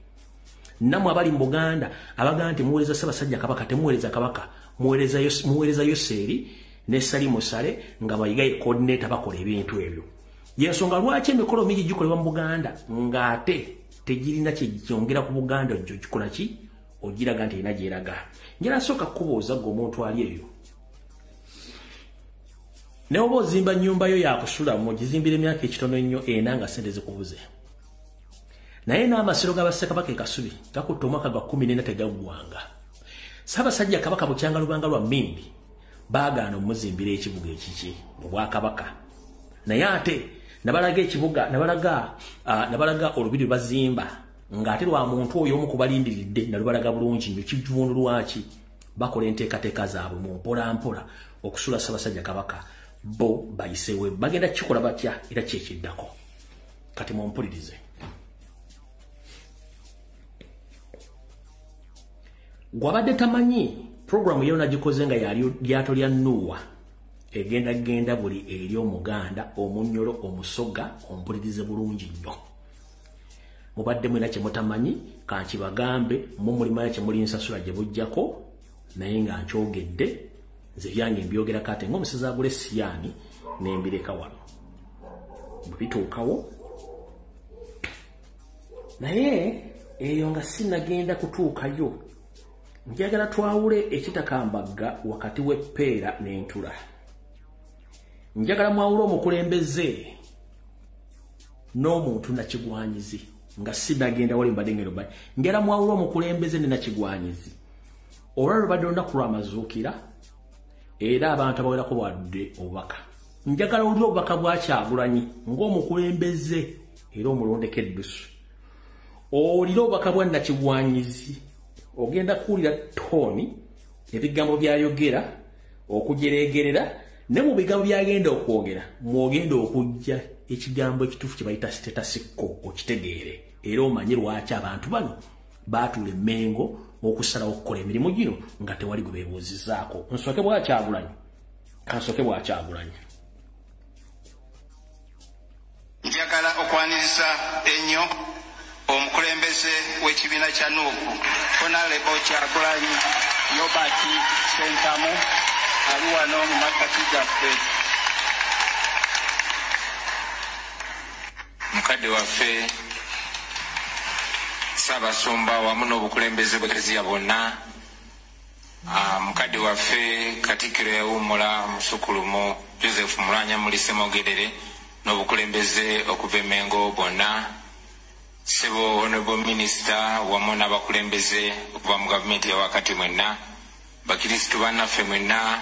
Nammwe abali mu Buganda abagaa nti muweereza Ssaabasajja Kabaka temuweereza Kabaka, muweerezayo Sseeri ne Salimu Sale nga Mayiga ye coordinator bakola ebintu ebyo. Y'ensonga lwaki emikolo mingi gikolebwa mu Buganda ng'ate tegirina kye gyongera ku Buganda ojjo gikola ki ogiraga nti erina gyeraga. Njala nsooka kubuuza gwe omuntu ali eyo. Ne oba ozimba nnyumba yo yakusulamu ogizimbira emyaka ekitono ennyo ena nga ssente zikubuze. Naye n'amasiro g'Abassekabaka e Kasubi gakutta omwaka gwa 14 tegaggwanga. Ssaabasajja Kabaka bukyanga lubanga lwa Mmimbi baagaana omuzimbira ekibuga ekiki mu Bwakabaka. Naye ate nabalaga ekibuga nabalaga olubiri bazimba ng'ate lwa muntu oyo omu kubalindiridde nalubalaga bulungi nnyo. Kivuunu lwaki bakola enteekateeka zaabwe mu mpolampola okusula Ssaabasajja Kabaka bo bayisewe bagenda kikola batya era kyekiddako. Kati mumpulirize. Gwabadde tamanyi programu yona gikoze nga lyato lya Nuwa egenda buli eri Omuganda omunyolo omusoga ompulirize bulungi nnyo. Mubadde mwena kye mutamanyi kankibagambe mu mulimu kye muli nsasula gye bujjako naye nga nkyogedde nze byange mbyogera kate ng'omusezi agula Siyani n'embireka wano bwe bituukawo. Naye eyo nga sinagenda kutuukayo njagala twawule ekitakambagga wakati w'eppeera n'entula. Njagala mwawule omukulembeze n'omuntu nakigwanyizi nga sinagenda wali mbadde ngero bali. Njagala mwawule omukulembeze ne nakigwanyizi. Olwalwo badde olunaku lw'amazuukira era abantu abawerako bwadde obubaka. Njagala owulire obubaka bwa Kyagulanyi ng'omukulembeze era omulondeko eddusu. Owulire obubaka bwa nakigwanyizi. Ogenda kuwulira Tony ebigambo byayogera okujeregerera ne mu bigambo byagenda okwogera mwogenda okujja ekigambo ekituufu kye bayita sitetasiko okitegeere era omanye lwaki abantu bano baatula emmengo okusalawo okukola emirimu gino nga tewali gwe beebuuzizaako. Nsooke bwa Kyagulanyi. Kansooke bwa Kyagulanyi. Njagala okwaniriza ennyo omukulembeze w'ekibiina kya Nuupu Honorable Kyagulanyi Robert Sentamu ali wano mu makkati gaffe. Mukadde waffe Ssaabasumba wamu n'obukulembeze bw'Eklezia bwonna, mukadde waffe Katikkiro yawummula Musukulumu Joseph Mulanya Mulise Mogerere n'obukulembeze okuva Emmengo bwonna, Ssebo Honorable Minister wamu n'abakulembeze okuva mu gavumenti ya wakati mwenna, bakristu bannaffe mwenna,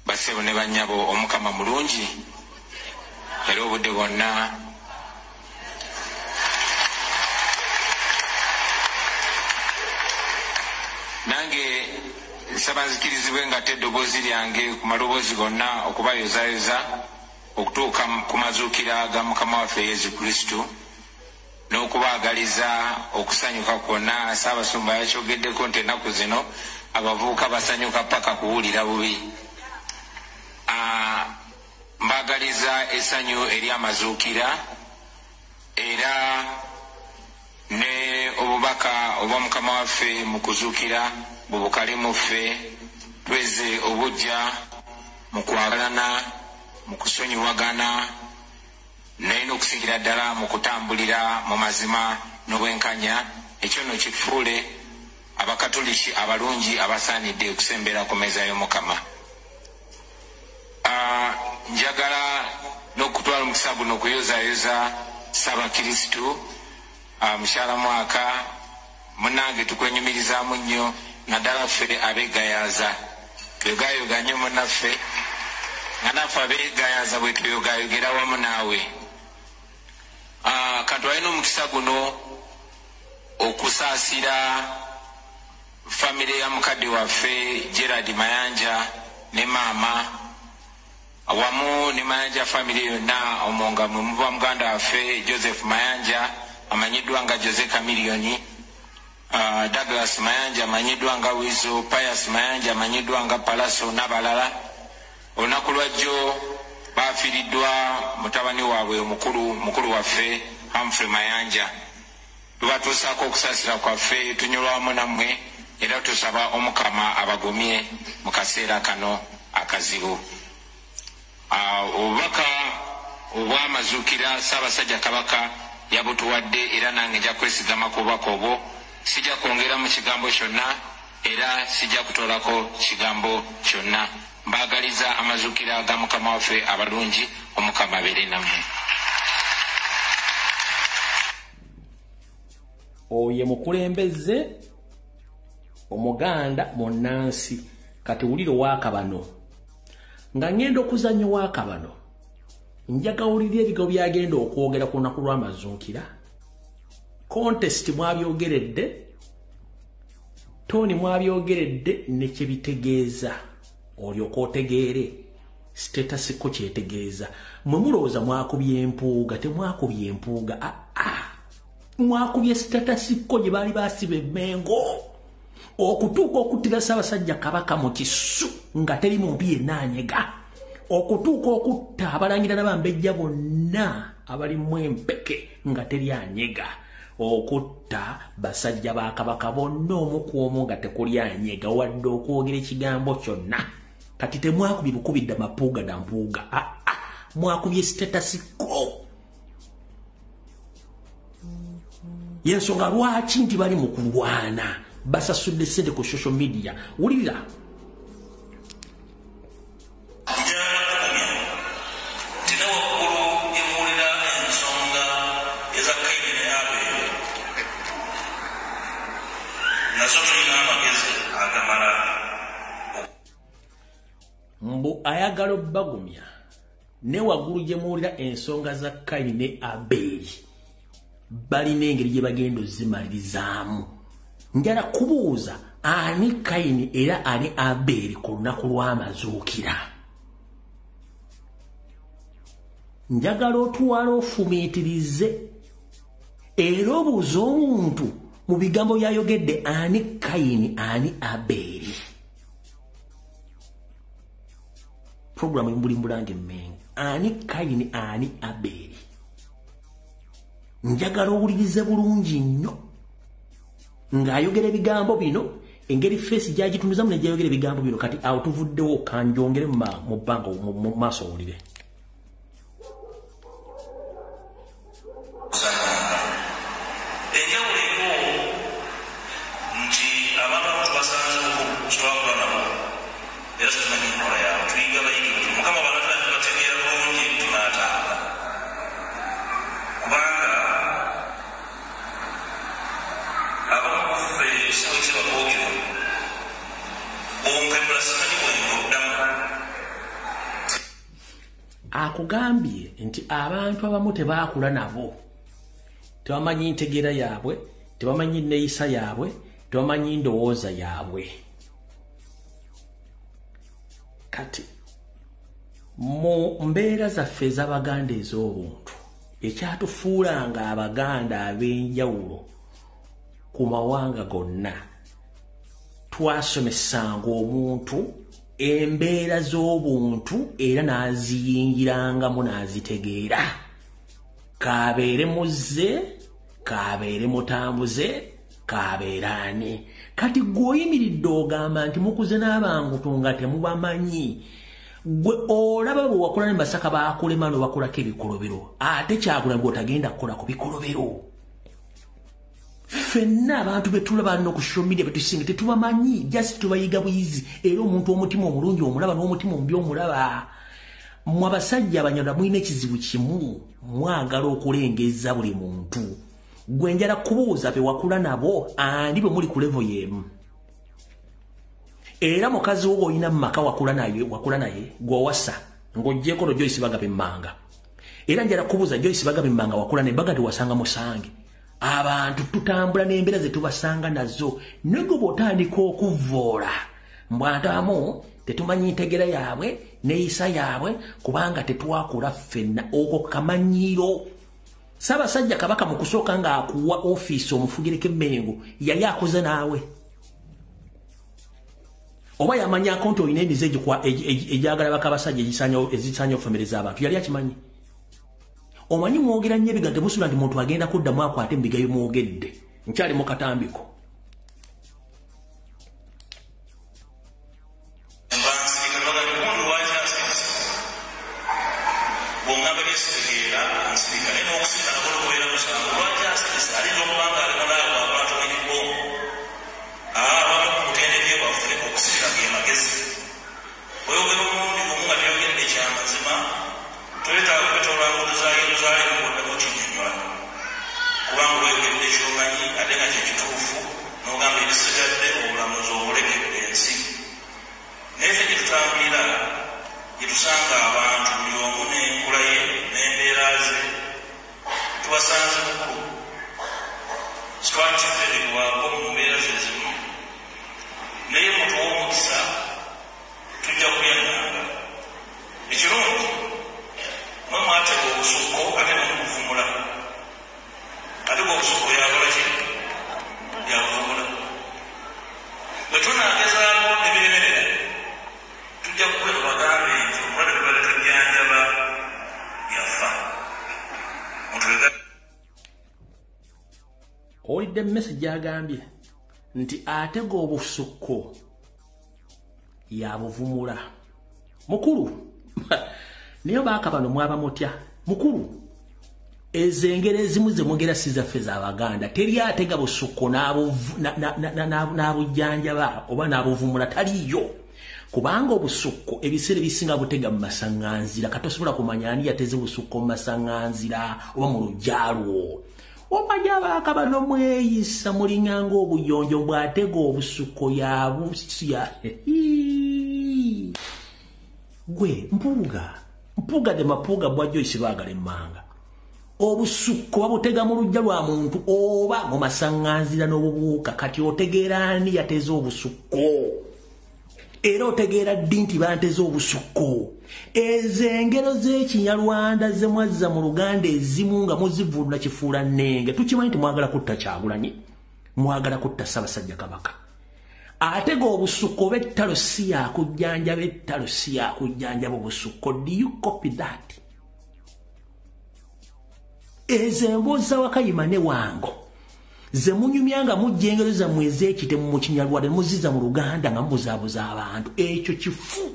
bassebo ne bannyabo, Omukama mulungi era obudde bwonna. Nange nsaba nzikirizibwe nga eddoboozi lyange ku maloboozi gonna okubayozaayoza okutuuka ku mazuukira ga Mukama waffe Yesu Kristo n'okubaagaliza okusanyuka kwonna. Ssaabasumba yakyogeddeko nti ennaku zino abavubuka basanyuka paka kuwulira bubi. Mbaagaliza essanyu eri amazuukira era ne obubaka obwa Mukama waffe mu kuzuukira bubukale mu ffe, tweze obujja mu kwagalana, mu kusonyiwagana naye n'okusingira ddala mu kutambulira mu mazima n'obwenkanya. Ekyo nno kitufuule abakatoliki abalungi abasaanidde okusembera ku mmeeza y'Omukama. Njagala n'okutwala omukisa guno okuyozaayoza Ssaabakristu mukyala mwaka munnange tukwenyumirizaamu nnyo naddala ffe abeegayaza twegayoga nnyo munnaffe nga naffe abeegayaza bwe tweyogayogera wamu naawe. Katwalina omukisa guno okusaasira famire ya mukadde waffe Gerard Mayanja ne maama wamu ne Mayanja famire yonna omonga mwe muva muganda waffe Joseph Mayanja amanyiddwa nga Jose Kamiliyoni, Douglas Mayanja amanyiddwa nga Wizo, Pius Mayanja amanyiddwa nga Palaso n'abalala. Olunaku lwajjo baafiiriddwa mutabani waabwe mukulu waffe Humphrey Mayanja. Tubatuusaako okusaasira kwaffe, tunyolwa wamu nammwe era tusaba Omukama abagumye mu kaseera kano akazibu. Obubaka obw'amazuukira Ssaabasajja Kabaka yabutuwadde era nange nja kwesigama ku bubaka obwo. Sijja kwongera mu kigambo kyonna era sijja kutoolako kigambo kyonna. Mbaagaliza amazuukira ga Mukama waffe abalungi. Omukama abeere nammwe. Oye mukulembeze omuganda munnansi kati wulire waakabano nga ngenda okuzannya waakabano njaga wulire ebigambo byagenda okwogera ku lunaku lw'amazuukira. Contest mwabyogeredde, Tony mwabyogeredde ne kye bitegeeza olyoka otegeere status ko kyetegeeza. Mwe mulowooza mwakubye empuuga, temwakubye empuuga, mwakubye status ko gye baali baasiba emmengo okutuuka okuttira Ssaabasajja Kabaka mu kisu nga teri muntu yenna anyega, okutuuka okutta abalangira n'abambejja bonna abalimu empeke nga teri anyega, okutta basajja ba Kabaka bonna omu ku omu nga tekuli anyega wadde okwogera ekigambo kyonna. Kati temwakubye bukubidde amapuuga na mpuuga, mwakubye status ko. yensonga lwaki nti bali mu kulwana basasudde ssente ku social media. Wulira mbu ayagala obbagumya ne waggulu gye muwulira ensonga za Kayini ne Abeli balina engeri gye bagenda ozimalirizamu. Njala kubuuza ani Kayini era ani Abeli ku lunaku lw'amazuukira. Njagala otuwala ofumiitirize era obuuza omuntu mu bigambo byayogedde ani Kayini ani Abeli. Programu mbulimbulange mmenga ani Kayini ani Abeli. Njagala owulirize bulungi nnyo ng'ayogera ebigambo bino engeri feesi gy'agitunduzamu ne gy'ayogera ebigambo bino. Kati awo tuvuddewo kanjongere mu bbanga mu maaso owulire. Akugambye nti abantu abamu tebaakula nabo, tebamanyi ntegeera yaabwe, tebamanyi neeyisa yaabwe, tebamanyi ndowooza yaabwe. Kati mu mbeera zaffe ez'Abaganda ez'obuntu ekyatufuulanga Abaganda ab'enjawulo ku mawanga gonna, twasomesanga omuntu embeera z'obuntu era n'aziyingirangamu n'azitegeera. Kabeere muzze, kabeere mutambuze, kabeere ani. Kati gw'oyimiridde ogamba nti mukuze n'abangutu nga temubamanyi. Gwe olaba bwe wakola ne Masaka baakulema n'obakolako ebikolobero, ate Kyagulanyi gw'otagenda kukola ku bikolobero. Fenna abantu betulaba no ku social media betusinga tetubamanyi, just tubayiga buyizi. Era omuntu omutima omulungi omulaba n'omutima omubi omulaba. Mmwe abasajja abanyala mulina ekizibu kimu, mwagala okulengeza buli muntu. Gwe njala kubuuza be wakula nabo andi bwe muli ku level y'emu. Era mukazi wo oyina mu maka wakula naye gw'owasa ng'oggyeko no Joyce Bagabe Mmanga. Era njala kubuuza Joyce Bagabe Mmanga wakula naye Bagabe wasanga musange. Abantu tutambula n'embeera ze tubasanga nazo, nego bw'otandika okuvvoola mbw'abantu abamu tetumanyi ntegeera yaabwe neeyisa yaabwe kubanga tetwakula ffenna. Okwo kamanyiiro. Ssaabasajja Kabaka mu kusooka ng'akuwa ofiisi omufugireko emmengo yali akoze naawe, oba yamanyako nti olina emize egyagala bakabasajja ezisaanya okufemereza abantu, yali akimanyi. Omanyi mwogera nnyo ebigambo temusula nti muntu agenda kuddamu akwate mu bigayo mwogedde. Nkyali mu katambiko. Olidde message agambye nti atega obusukko yabuvumula. Mukulu niyo baaka bano mwaba mutya. Mukulu ezengero ezimu ze mwogera si zaffe z'Abaganda. Teri atega busuko n'abujjanjaba oba n'abuvumula taliyo. Kubanga obusuko ebiseera ebisinga butega mu masaŋŋanzira. Katosobola kumanya ani yateze busuko mu masaŋŋanzira oba mu lujjalwo. Omanya abaaka bano mweyisa mulinga ng'obuyonjo bw'atega obusuko yabusya. Gwe mpuuga de mapuuga bwajjo isibaagala emmanga. Obusuko babutega mu lujja lwa muntu oba mu masaŋŋanzira n'obubuuka. Kati otegeera ani yateze obusuko. Era otegeera ddi nti banteze obusuko. Ezengero z'Ekinyarwanda ze mwazza mu Luganda ezimu nga muzivulula kifuula nnenge. Tukimanyi nti mwagala kutta Kyagulanyi, mwagala kutta Ssaabasajja Kabaka. Atega obusuko b'ettalo si yakujjanjaba, ettalo si yakujjanjaba obusuko. Do you copy that? Ezembooza Wakayima ne Wango ze munyumyanga mujja engero zammwe ez'ekitemu mu Kinyarwanda muziza mu Luganda nga mubuzaabuza abantu. Ekyo kifu.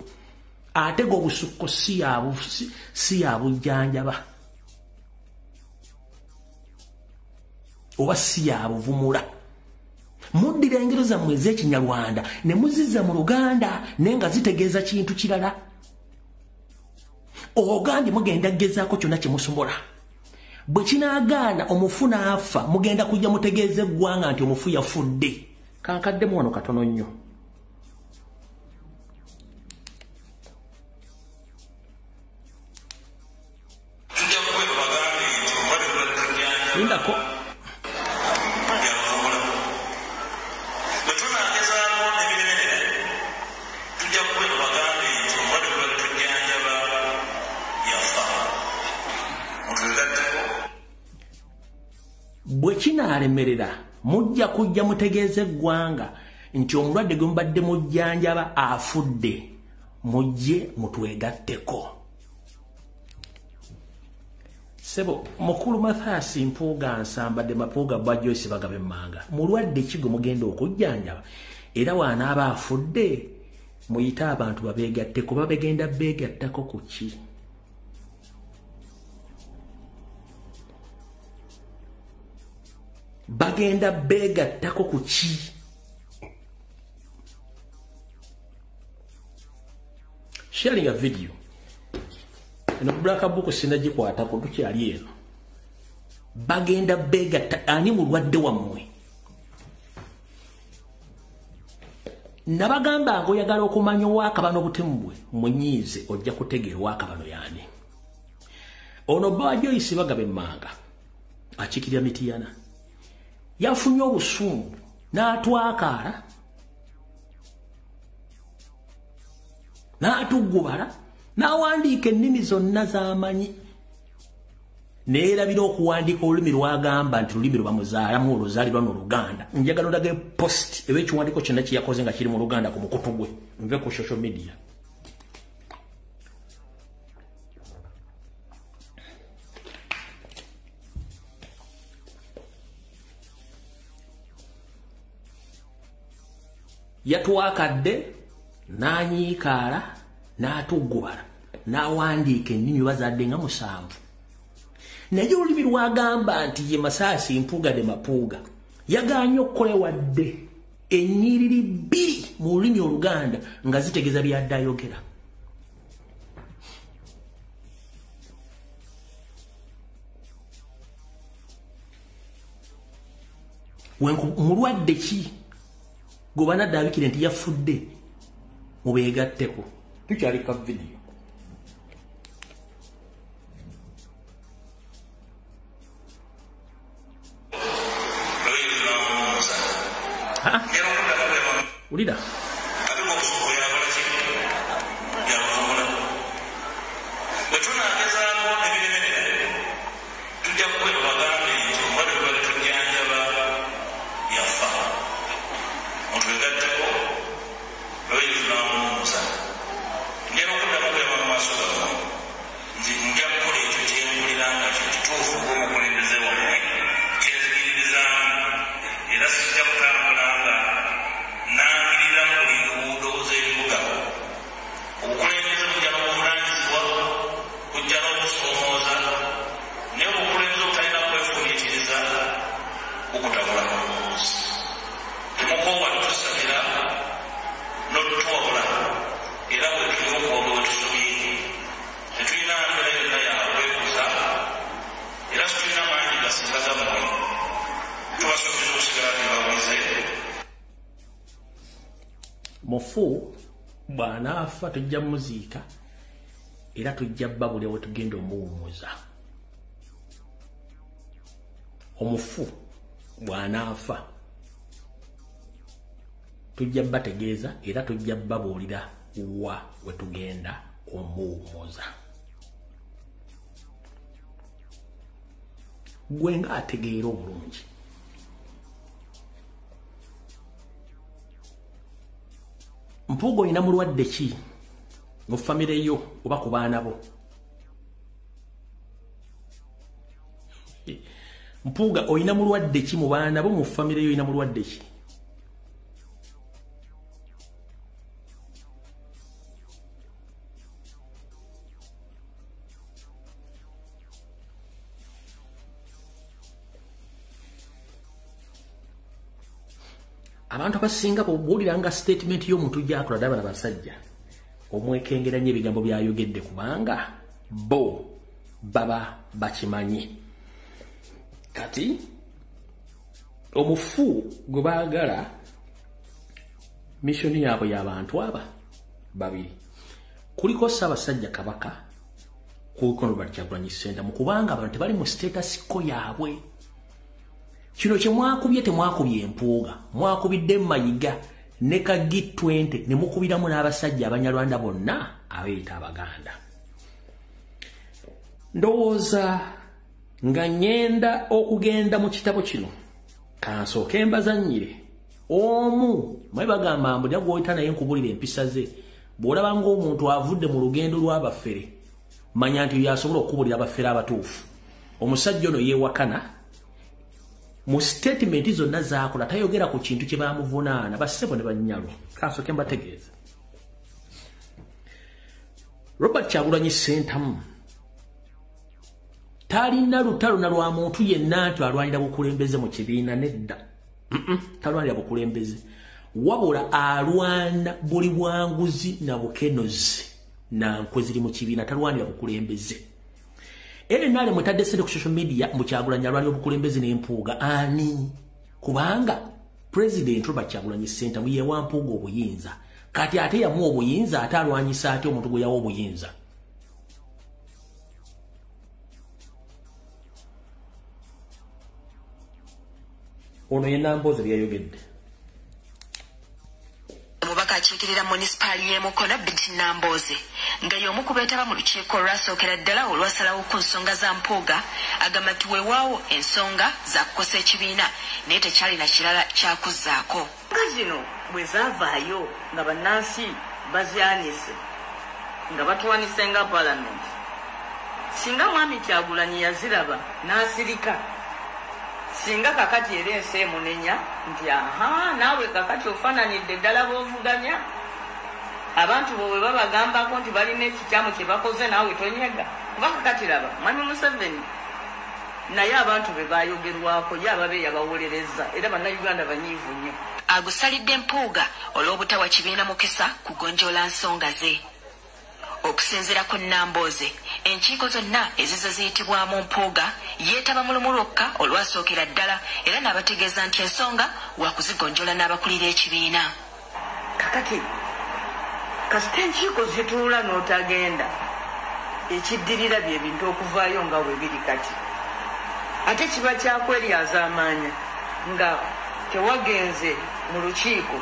Atega obusuko si yabujjanjaba oba si yabuvumula. Muddira engero zammwe ez'Ekinyarwanda ne muziza mu Luganda naye nga zitegeeza kintu kirala. Ogambye mugenda kugezaako kyonna kye musobola. Bwe kinaagaana omufu n'afa mugenda kujja mutegeeza eggwanga nti omufu yafudde. Kankaddemu wano katono nnyo. Lindako. Bwe kinaalemerera mujja kujja mutegeeza eggwanga nti omulwadde gwe mubadde mujjanjaba afudde. Mujje mutwegatteko. Sebo mukulu Mathaasi Mpuuga Nsambadde Mapuuga bwajjo isibagabe mmanga. Mulwadde ki gwe mugenda okujjanjaba era wanaaba afudde muyita abantu babeegatteko. Babegenda beegattako ku ki? Bagenda beegattako ku ki? Sharing a video. Eno Black Book sinagikwatako tukyali eno. Bagenda beegatta ani mulwadde wammwe. Nabagamba ngoyagala okumanya Owakabano obutemu bwe munyiize ojja kutegeera Owakabano yaani. Ono bwajjo isibagabe mmanga akikirya Mitiyana. Yafunye obusungu n'atwakaala n'atuggubala n'awandiika ennimi zonna z'amanyi. Neerabira okuwandiika olulimi lwagamba nti lulimi lwebamuzaalamu oluzaalirwa mu Luganda. Njagala olage post ekiwandiiko kyonna kye yakoze nga kiri mu Luganda ku mukutu gwe. Nve ku social media. Yatwakadde n'anyiikaala n'atuggubala n'awandiika ennimi bazadde nga 7. Naye olulimi lwagamba nti ye Masaasi Mpuuga de Mapuuga yagaanye okukola wadde ennyiriri 2 mu lulimi Oluganda nga zitegeeza byadde ayogera. Mulwadde ki gwe banaddaabikire nti yafudde mubeegatteko? Tukyalika video. Ulida. Never bw'anaafa tujja muziika era tujja babule we tugenda omuwumuza. Omufu bw'anaafa tujja bategeeza era tujja babuulira wa we tugenda omuwumuza. Gwe nga ategeera obulungi Mpuuga olina mulwadde ki mu famire yo oba ku baana bo? Mpuuga olina mulwadde ki mu baana bo mu famire yo olina mulwadde ki? Abantu abasinga bw'owuliranga statement y'omuntu gy'akola ddala bano basajja omwekengera nnyo ebigambo by'ayogedde kubanga bo baba bakimanyi. Kati omufu gwe baagala missoni yaabwe y'abantu aba babiri. Kuliko Ssaabasajja Kabaka, kuliko Robert Kyagulanyi Ssentamu, kubanga abantu tebali mu status ko yaabwe. Kino kye mwakubye temwakubye Mpuuga, mwakubidde Mayiga ne Kagi 20 ne mukubiramu n'abasajja Abanyarwanda bonna abeeyita Abaganda. Ndowooza nga ngenda okugenda mu kitabo kino kansooke mbazannyire omu mwe bagamba mbu gwoyita naye nkubulira empisa ze. Bw'olaba ng'omuntu avudde mu lugendo lw'abafere manya nti yasobola okukubulira abafere abatuufu. Omusajja ono yeewakana mu statement zonna zaakola tayogera ku kintu kye baamuvunaana bassebo ne bannyalo. Kansooke mbategeeza. Robert Kyagulanyi Ssentamu talina lutalo na lwa muntu yenna nti alwanira bukulembeze mu kibiina nedda. Talwanira bukulembeze. Wabula alwana buli bwanguzi na bukenozi na nkwe ziri mu kibiina, talwanira bukulembeze. Ere nale mutadde sente ku social media mu Kyagulanyi alwanira bukulembeze n'Empuuga ani? Kubanga President Robert Kyagulanyi Ssentamu ye wa Mpuuga obuyinza. Kati ate yamuwa obuyinza ate alwanyisa ate omuntu gwe yawa obuyinza. Ono ye Nambooze byayogedde. Omubaka akiikirira munisipaali y'e Mukono Binti Nambooze nga y'omu ku beetaba mu lukiiko olwasookera ddala olwasalawo ku nsonga za Mpuuga agamba nti weewaawo ensonga za kukosa ekibiina naye tekyalina kirala kyakuzzaako. Nga zino bwe zaavaayo nga bannansi bazyanise nga batuwanise nga palamenti, singa mwami Kyagulanyi yaziraba n'asirika, singa kakati era ensi emunenya nti aha naawe kakati ofaananidde ddala b'ovuganya abantu bo bwe babagambako nti balina ekikyamu kye bakoze naawe tonyega. Kuba kakati laba mwami Museveni naye abantu be bayogerwako ye ababe yabawolereza era bannayuganda banyiivu nnyo. Agusalidde Mpuuga olw'obutawa kibiina mukisa kugonjoola nsonga ze. Okusinziira ku Nambooze, enkiiko zonna ezizo ziyitibwamu Mpuuga yeetaba mu lumu lwokka olwasookera ddala era n'abategeeza nti ensonga waakuzigonjola n'abakulira ekibiina. Kakati kasita enkiiko zituula n'otagenda ekiddirira bye bintu okuvaayo nga bwe biri kati. Ate kiba kyakweryaza amaanya nga tewagenze mu lukiiko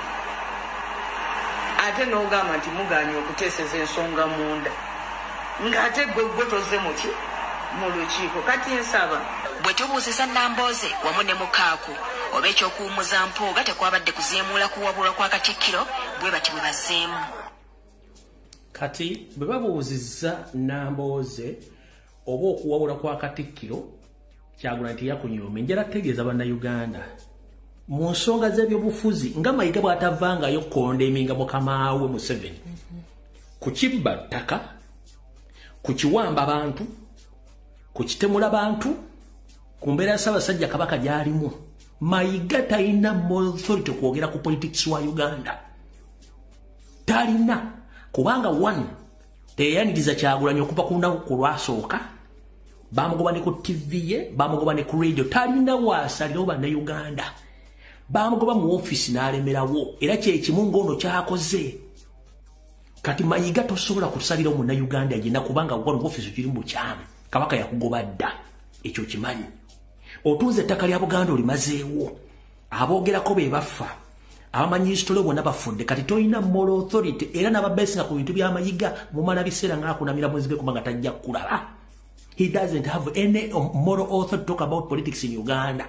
ate n'ogamba nti mugaanye okuteeseza ensonga munda ng'ate gwe toze muki mu lukiiko. Kati nsaba bwe tubuuziza Nambooze wamu ne Mukaaku oba ekyokuwummuza Mpuuga tekwabadde kuzeemuula kuwabulwa kwa Katikkiro bwe bati bwe bazzeemu. Kati bwe babuuzizza Nambooze oba okuwabula kwa Katikkiro, Kyagulanyi nti yakunyooma. Njala kutegeeza bannayuganda mu nsonga z'ebyobufuzi nga Mayiga bw'atavangayo kondeminga mukama we Museveni ku kibba ttaka, ku kiwamba bantu, ku kitemula bantu, ku mbeera ya Ssaabasajja Kabaka gy'alimu. Mayiga talina authority kwogera ku politics wa Uganda. Talina. Kubanga one teyaniriza Kyagulanyi okuva ku lunaku ku lwasooka, bamugoba ne ku TV ye, bamugoba ne ku radio. Talina waasalirawo bannayuganda. Bamugoba mu office n'alemerawo era kye kimu ng'ono kyakoze. kati Mayiga tosobola kusalira mu na Uganda yina kubanga wano office kiri mu kyama kabaka yakugoba dda ekyo kimanyi otunze ettaka lya Buganda olimazeewo aboogerako be bafa abamanyi history bonna bafudde kati toyina moral authority era n'ababeesinga ku bintu bya Mayiga mumala biseera ng'akunamira mwezi be kubanga tajja kulaba. He doesn't have any moral authority to talk about politics in Uganda.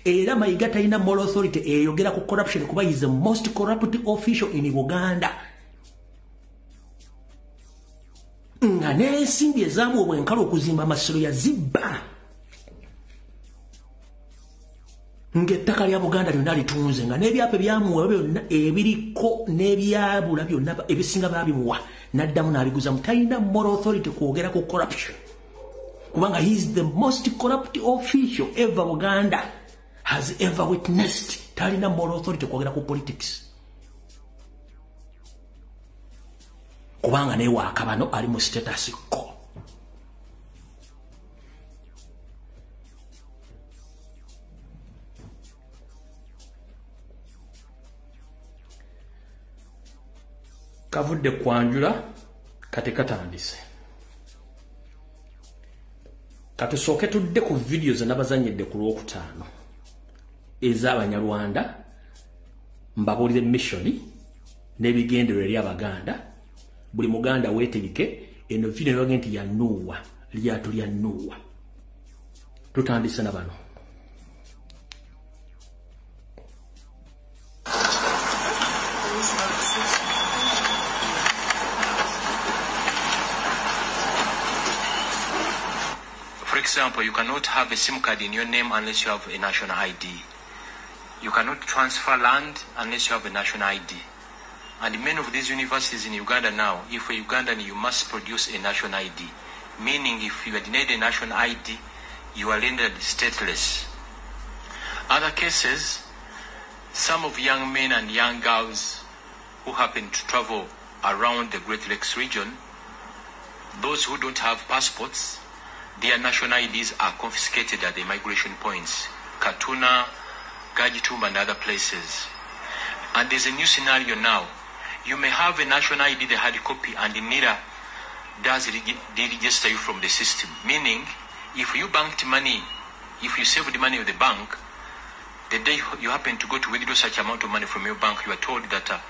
Era Mayiga talina moral authority eyogera ku corruption kuba is the most corrupt official in Uganda. Nga n'ensimbi ezaamu obwenkalo okuzimba amasiro ya zibba. Ng'ettaka lya Buganda lyonna litunze nga n'ebyapa byamuwa byonna ebiriko n'ebyabula byonna ebisinga baabimuwa n'addamu n'abiguza mu talina moral authority kwogera ku corruption. Kubanga he is the most corrupt official ever Uganda has ever witnessed. Talina moral authority kwogera ku politics. Kubanga ne wakabano ali mu status ko. Kavudde kwanjula kati katandise. Katusooke tudde ku videos n'abazanyedde ku Lwokutaano ez'Abanyarwanda mbabuulire mission n'ebigendererwa eri Abaganda. Buli Muganda weetegeke eno video nabage nti yanuwa lyatu lya nuwa. Tutandise na bano. For example, you cannot have a SIM card in your name unless you have a national ID. You cannot transfer land unless you have a national ID. And many of these universities in Uganda now, if you're Ugandan, you must produce a national ID. Meaning, if you are denied a national ID, you are rendered stateless. Other cases, some of young men and young girls who happen to travel around the Great Lakes region, those who don't have passports, their national IDs are confiscated at the migration points, Katuna, Gajitumba, and other places. And there's a new scenario now. You may have a national ID, the hard copy, and the NIRA does deregister you from the system. Meaning, if you banked money, if you saved the money of the bank, the day you happen to go to withdraw such amount of money from your bank, you are told that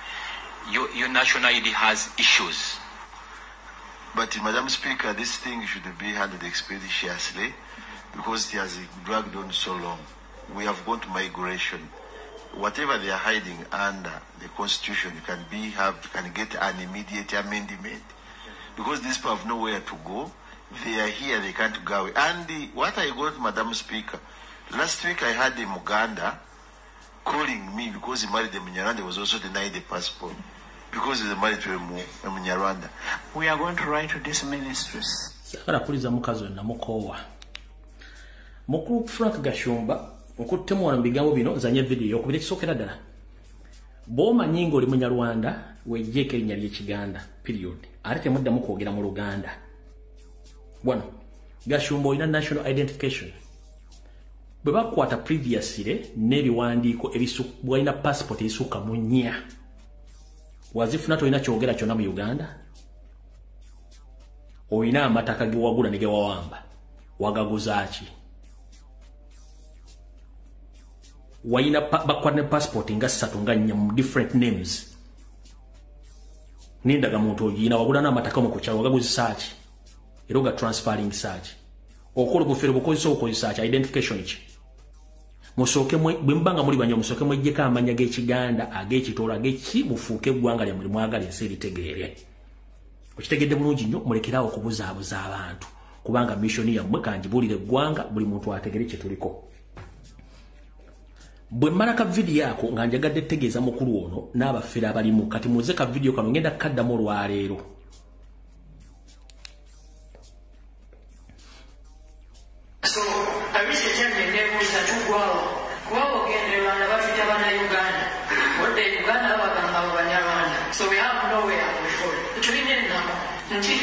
your national ID has issues. But, Madam Speaker, this thing should be handled expeditiously because it has dragged on so long. We have gone to migration. Whatever they are hiding under the Constitution can get an immediate amendment because these people have nowhere to go. They are here, they can't go away. And what I got, Madam Speaker, last week I had a Muganda calling me because he married a Munyarwanda, was also denied the passport because he's married to a Munyarwanda. We are going to write to these ministries. Sakara kuliza mukazo na mukowa. Mukuru Frank Gashumba okuttemu wano bigambo bino zanye video okubira kisokera ddala. Boma nyingo oli Munyarwanda wejjeko erinnya ly'Ekiganda period. Ate temuddamu kwogera mu Luganda. Bwana Gashumba olina national identification. Bwe bakwata previously n'ebiwandiiko bwalina passport esukka mu 4. Wazifuna tolina kyogera kyonna mu Uganda. Olina amataka ge wagula ne ge wawamba. Wagaguzaaki. Wayina bakwata passport nga 3 nga 4 mu different names. Nindaga muntu oyina wagula n'amataka mu kukyalo wagaguzaaki. Era oga transferring search. Okola bufere bukozesa okozesa identification ki. Musoke bwe mbanga muri banyo musoke mwejjeka amanya g'Ekiganda ag'Ekitoola ag'eki mufuuke eggwanga lya muri mwagala ensi eritegeere. Okitegedde bulungi nnyo mulekerawo okubuzaabuza abantu kubanga mission yammwe kanjibuulire eggwanga buli muntu ategere kye tuliko. Bwe mmala ka video ako nga njagadde tegeeza mukulu ono n'abafere abalimu kati muze ka video kano ngenda kaddamu olwaleero. So, abise kyanje nebuuza tugwawo kubawo ogenderera n'abafite abana Uganda wadde Uganda abagamba Abanyarwanda. So we have nowhere to go. Tulina ennama nti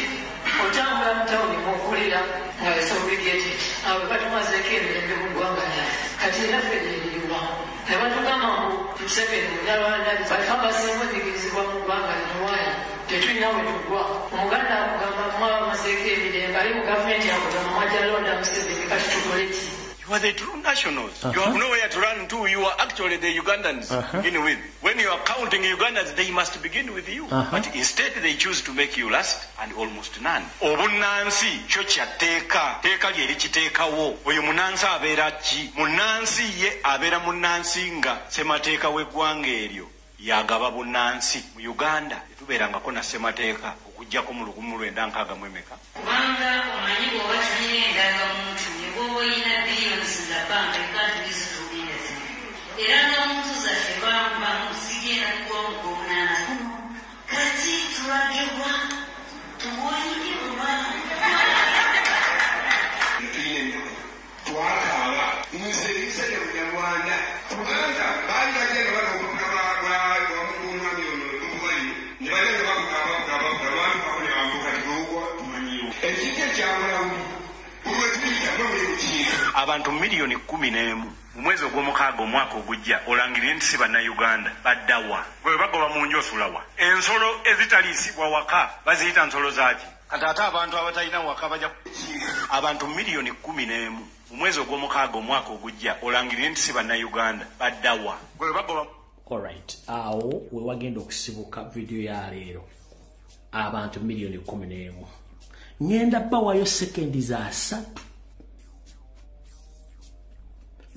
otambula mu tawuni muokulira nga wesobigeti abo batumazeeko emirembe mu ggwanga lyaffe kati era ffe lyeriwa ne batugamba mbu Museveni Munyarwanda baffe abasinga odigirizibwa mu ggwanga lino waaya tetulina we tugwa. Omuganda akugamba mwaba maseeko emirembe ali mu gavumenti yakugamba mwajja londa Museveni kati tukole ki? You are the true nationals. You have nowhere to run to. You are actually the Ugandans to begin with. When you are counting Ugandans, they must begin with you. But instead, they choose to make you last and almost none. Obunansi, chocha teka lyerichi teka wo. Oyo munansa abera chi. Munansi ye abera munansi nga semateka wegwange eryo. Yagaba bunansi. Mu Uganda, tuberanga kona semateka. Okujja ko mu 1900 mwemeka. Kubanga omanyi bw'oba tulina endaga muntu bw'oba olina biliyoni za banka ekatuliza tubinezi era ng'omuntu zaffe bamba zigenda kugongo omunana kati tulagebwa tuwoyibwa twakaaba nzeyisene munyarwanda kubanga baali bagenda bali okukaba omwami ono tukumanyi ne bagenda bakukaba lwali babambuka tigoogwa tumanyiwo ekijja kyabulamu abantu miliyoni 11 mu mwezi ogw'omukaaga omwaka ogujja olangirire nti si bannayuganda baddawa bwe bagoba mu nju osulawa ensolo ezitaliisibwa waka baziyita nsolo zaaki kati ate abantu abatalina waka bajja abantu miliyoni 11 mu mwezi ogw'omukaaga omwaka ogujja olangirire nti si bannayuganda baddawa bwe bagoba. Alright, awo we wagenda okusibuka video ya leero abantu miliyoni 11 ngenda bawayo sekendi za 3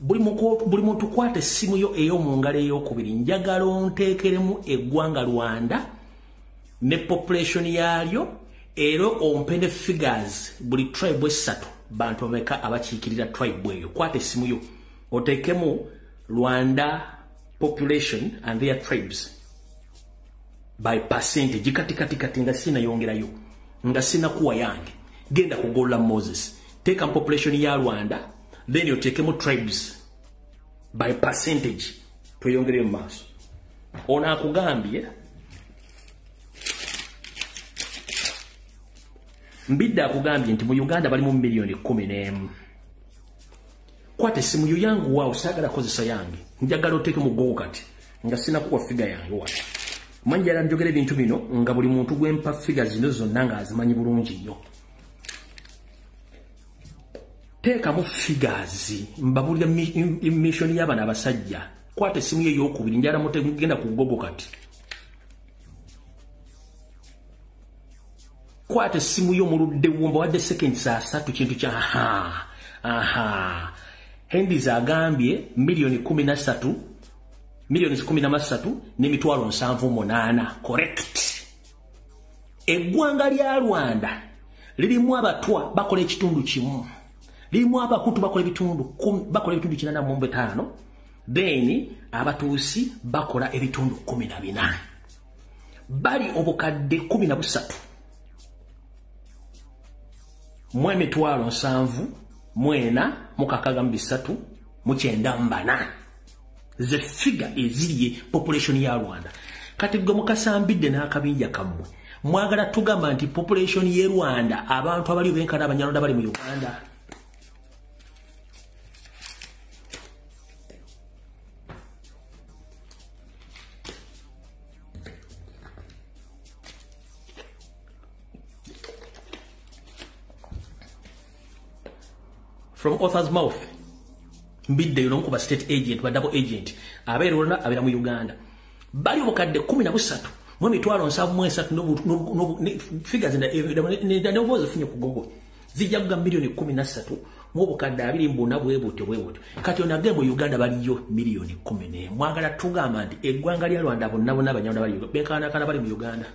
buli muntu kwate simu yo ey'omungalo ey'okubiri njagala onteekeremu eggwanga Rwanda ne population yalyo era ompende figures buli tribe 3 bantu bameka abakiikirira tribe eyo. Kwate simu yo oteekemu Rwanda population and their tribes by percentage kati nga sina yongerayo nga sina kuwa yange genda kugola Moses take a population ya Rwanda then you take mu tribes by percentage to yongere maso ona kugambye mbidda kugambye nti mu Uganda bali mu miliyoni 11 kwate simu yangu wao sagala kozesa yange njagala oteke mu go kati nga sina kuwa figure yange wati manjala njogere bintu bino nga buli muntu gwempa figures zino zonna nga azimanyi bulungi nnyo. Teeka mu figures mbabulira mission y'abana abasajja kwate simu ye y'okubiri njala mutegenda ku gogo kati kwate simu yo muludde wumba wadde seconds 3 kintu kya Hendi zagambye miliyoni 13 miliyoni 13 n'emitwalo 78 correct. Eggwanga lya Rwanda lirimu abatwa bakola ekitundu kimu lirimu abakutu bakola ebitundu 85 then abatuusi bakola ebitundu 14 bali obukadde 13 mwe emitwalo 7 mwena mukakaga 3 mukyenda mbana the figure eziliye population ya Rwanda kati gwe mukasambidde n'akabinja kammwe mwagala tugamba nti population ye Rwanda abantu abali benkana abanyarwanda bali mu Uganda. From author's mouth mbidde yo nkuba state agent ba double agent abeerona abera mu Uganda bali obukadde 13 mu mitwalo 7 no figures ne oboze funye ku gogo zijja kuga miliyoni 13 mu obukadde 2 mbona bwebote kati onage mu Uganda baliyo miliyoni 10 mwagala tugamba nti eggwanga lya Rwanda bonna abanyarwanda bali benkana bali mu Uganda.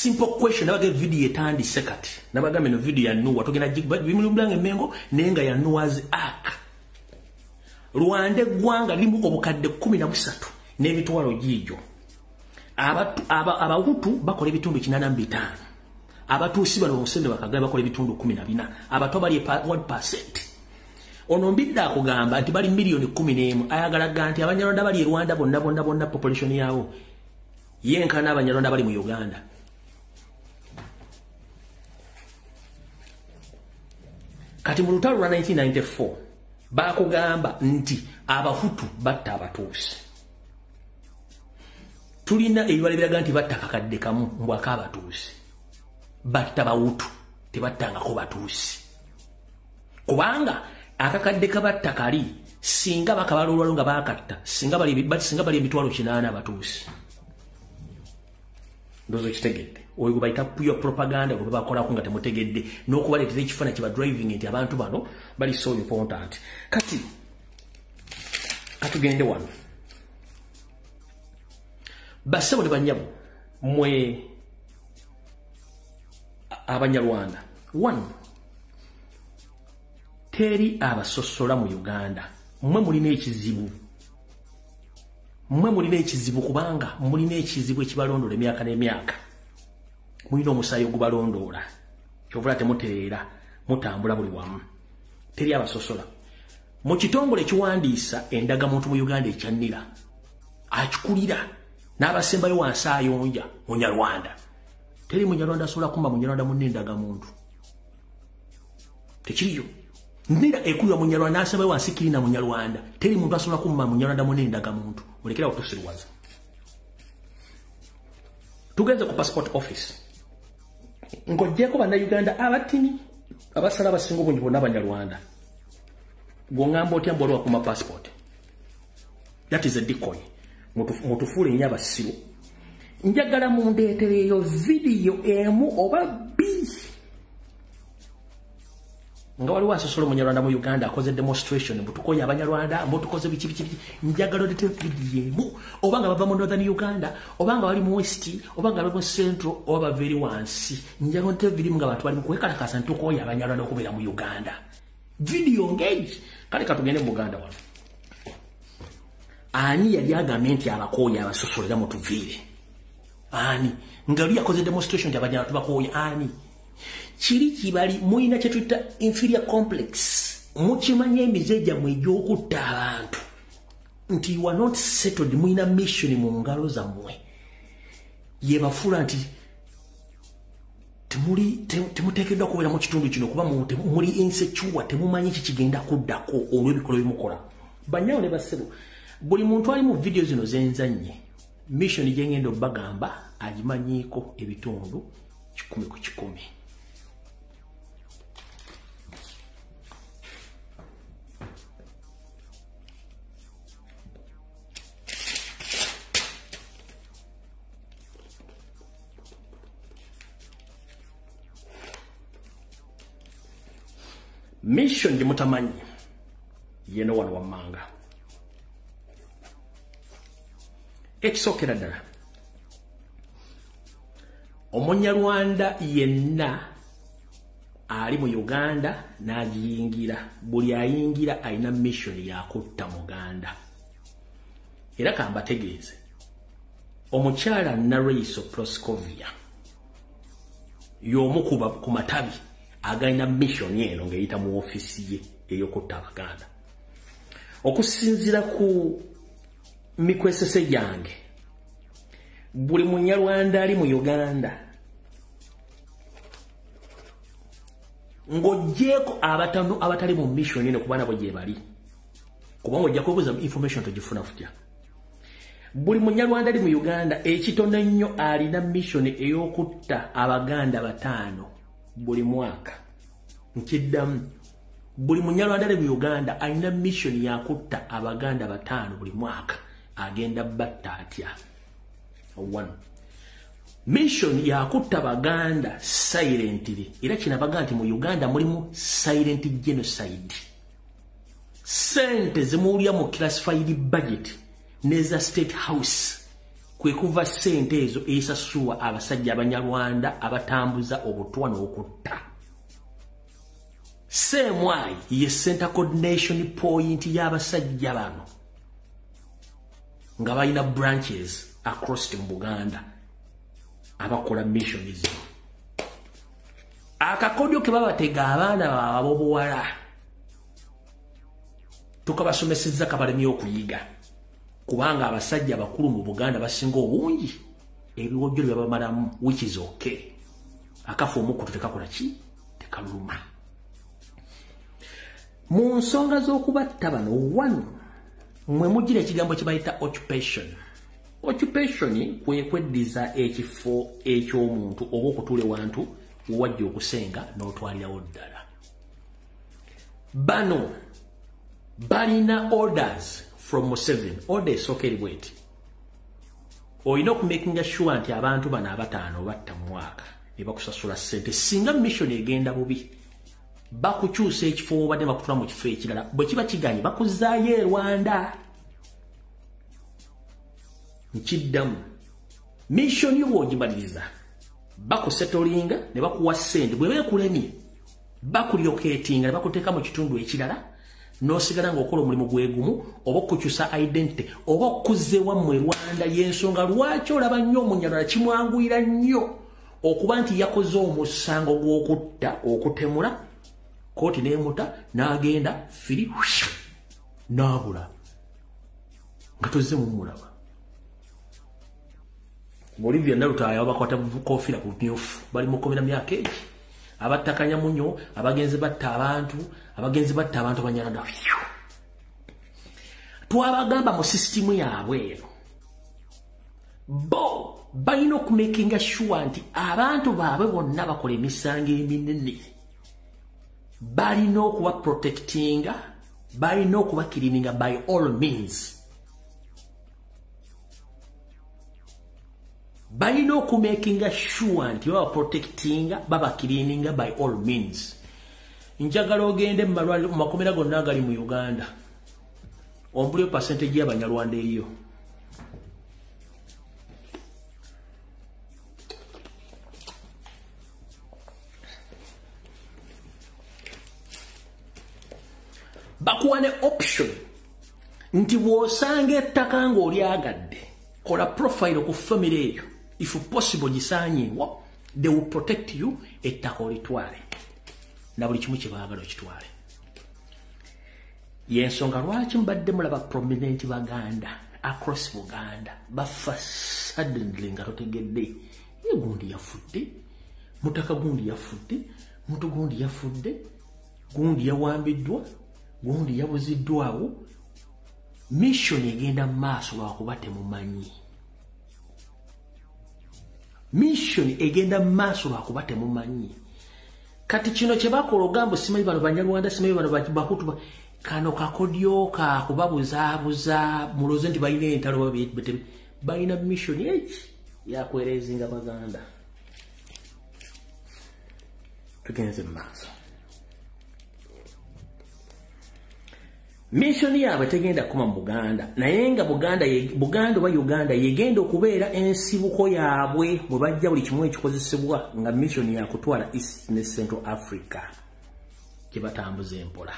Simple question nabaga video etandi sekati nabaga meno video ya nuwa togena jigba bimulumbange mengo nenga ya nuwazi ak Rwanda gwanga limu obukadde 13 n'ebitwalo jijo abahutu bakola ebitundu 85 abatuusi bano musende bakagaba bakola ebitundu 14 abato bali 1%. Ono mbidda akugamba nti bali miliyoni 11 ayagala nti abanyarwanda bali Rwanda bonna population yawo yenkana abanyarwanda bali mu Uganda. kati mu lutalo lwa 1994 bakugamba nti abahutu batta abatuusi tulina ebibala ebiraga nti batta kakadde kamu mbwaka abatuusi batta bahutu tebattangako batuusi kubanga akakadde kabatta kali singa bakabala olwalo nga bakatta singa bali emitwalo 8 abatuusi ndozo kitegedde oyo bayita pure propaganda gwe bakolako nga temutegedde n'okubaleetera ekifaananyi kiba driving nti abantu bano bali so important kati katugende wano bassebo ne bannyabo mwe abanyarwanda one teri abasosola mu Uganda mmwe mulina ekizibu kubanga mulina ekizibu ekibalondola emyaka n'emyaka mulina omusaayi ogubalondoola kyovula temutereera mutambula buli wamu teri abasosola mu kitongole ekiwandiisa endagamuntu mu Uganda ekyannira akikulira n'abasembayo wansi ayonja munyarwanda teri munyarwanda asobola kumba munyarwanda munne endagamuntu tekiriyo nira ekulira munyarwanda asembayo wansi kirina munyarwanda teri muntu asobola kumba munyarwanda munne endagamuntu mulekera otusirwaza tugeze ku passport office ngojjeko bannayuganda abatini abasala abasinga obungi bonna abanyarwanda gwongamba otya mbwaliwa kuma passport that is a decoy mutufuule nnyo abasiru njagala mundeetereeyo vidiyo emu oba bbiri nga waliwo asosola omunyarwanda mu Uganda akoze demonstration mbutukoye abanyarwanda mbutukoze biki njagala odete vidiyo emu oba nga bava mu northern Uganda oba nga bali mu west oba nga bali mu central oba baveri wansi njagala odete vidiyo nga abantu bali mu kwekalakasa ntukoye abanyarwanda okubeera mu Uganda vidiyo ng'egi kale katugende mu Buganda wano ani yali agambye nti abakoye abasosolera mutuviire ani nga luli yakoze demonstration nti abanyarwanda tubakoye ani kiri kibali muina kye tuyita inferior complex mukimanya emize gyammwe egy'okutta abantu nti you are not settled muina mission mu ngalo zammwe yebafuula nti temuteekeddwa kubeera mu kitundu kino kuba muli insecure temumanyi kikigenda kuddako olw'ebikolwa bimukola bannyawo ne bassebo buli muntu ali mu vidiyo zino zenzanye mission gyengenda obbagamba agimanyiiko ebitundu 100 ku 100 mission gye mutamanyi yeno wano wammanga ekisookera ddala omunyarwanda yenna ali mu Uganda n'agiyingira buli ayingira alina mission yakutta muganda era kambategeeze omukyala Nareiso Proscovia y'omu ku matabi agalina mission eno ng'eyita mu ofisi ye ey'okutta abaganda okusinziira ku mikwesese yange buli munyarwanda ali mu Uganda ng'oggyeko abatamu abatali mu mission eno kuba nabo gye bali kubanga ojja kubuuza information togifuna futya buli munyarwanda ali mu Uganda ekitono ennyo alina mission ey'okutta abaganda 5 buli mwaka nkiddamu buli munyarwanda ali mu Uganda alina mission yakutta abaganda 5 buli mwaka agenda batta atya 1 mission yakutta baganda silently era kinabaga nti mu Uganda mulimu silent genocide sente zimuulya mu classified budget neza state house kwe kuva sente ezo esasuwa abasajja abanyarwanda abatambuza obutwa n'okutta semwai ye center coordination point y'abasajja bano nga balina branches across mu Buganda abakola mission ezo akakodyo ke babatega abaana babobuwala tukabasomesezza kabalemi okuyiga kubanga abasajja bakulu mu Buganda basinga obungi ebiwojjolo byabamalamu which is okay akafu omukutu tekakola ki tekaluma mu nsonga z'okubatta bano wano mwe mugira ekigambo kye bayita occupation. Occupation kwe kweddiza ekifo eky'omuntu oba okutuula ewantu wajja okusenga n'otwalirawo ddala. Bano balina orders from Museveni. Order esooka eri bw'eti. Olina okumakinga sure nti abantu bano abataano batta mu mwaka ne bakusasula ssente. Singa mission egenda bubi bakukyusa ekifo obadde bakutula mu kifo ekirala, bwe kiba kiganye bakuzzaayo e Rwanda. Nkiddamu mission yo bw'ogimaliriza bakusetolinga ne bakuwa ssente, bwe beekulemye bakulyoketinga ne bakuteeka mu kitundu ekirala n'osigala ng'okola omulimu gwe gumu, oba okukyusa identity oba okuzza ewammwe Rwanda. Y'ensonga lwaki olaba nnyo omunyalala kimwanguyira nnyo okuba nti yakoze omusango gw'okutta okutemula, kooti n'emuta n'agenda firi n'abula nga tozze mumulaba. Olivia Nalutaya bakwata kofira ku myufu bali mu 10 myaka eki abattakanya munyo abagenzi batta abantu banyalanda. Twabagamba mu system yaabwe eno bo balina okumakinga sure nti abantu baabwe bonna bakola emisango eminene, balina okuba protectinga, balina okuba cleaninga by all means. Balina okumakinga sure nti baba protectinga, baba cleaninga by all means. Njagala ogende mu malwaliro mu makomera gonna agali mu Uganda, ombulyo percentage y'Abanyarwanda eyo. Bakuwa ne option nti bw'osanga ettaka ng'olyagadde, kola profile ku family eyo. If possible gisaanyibwa, they will protect you ettaka olitwale na buli kimu kye baagala okitwale. Y'ensonga lwaki mbadde mulaba prominent Baganda across Buganda bafa suddenly nga totegedde ye gundi yafudde, mutaka gundi yafudde, muntu gundi yafudde, gundi yawambiddwa, gundi yabuziddwawo. Mission egenda mu maaso lwakuba temumanyi. Mission egenda mu maaso lwakuba temumanyi. Kati kino kye bakola ogambo simanyi bano Banyarwanda, simanyi bano Bahutu, kano kakodyo ka kubabuzaabuza muloze nti balina entalo balina mission eki yakwerezinga Baganda. Tugenze mu maaso. Mission yaabwe tegenda kuma mu Buganda, naye nga Buganda oba Uganda yegenda okubeera ensibuko yaabwe bwe bajja buli kimu ekikozesebwa nga mission ya kutwala East ne Central Africa kye batambuza empola.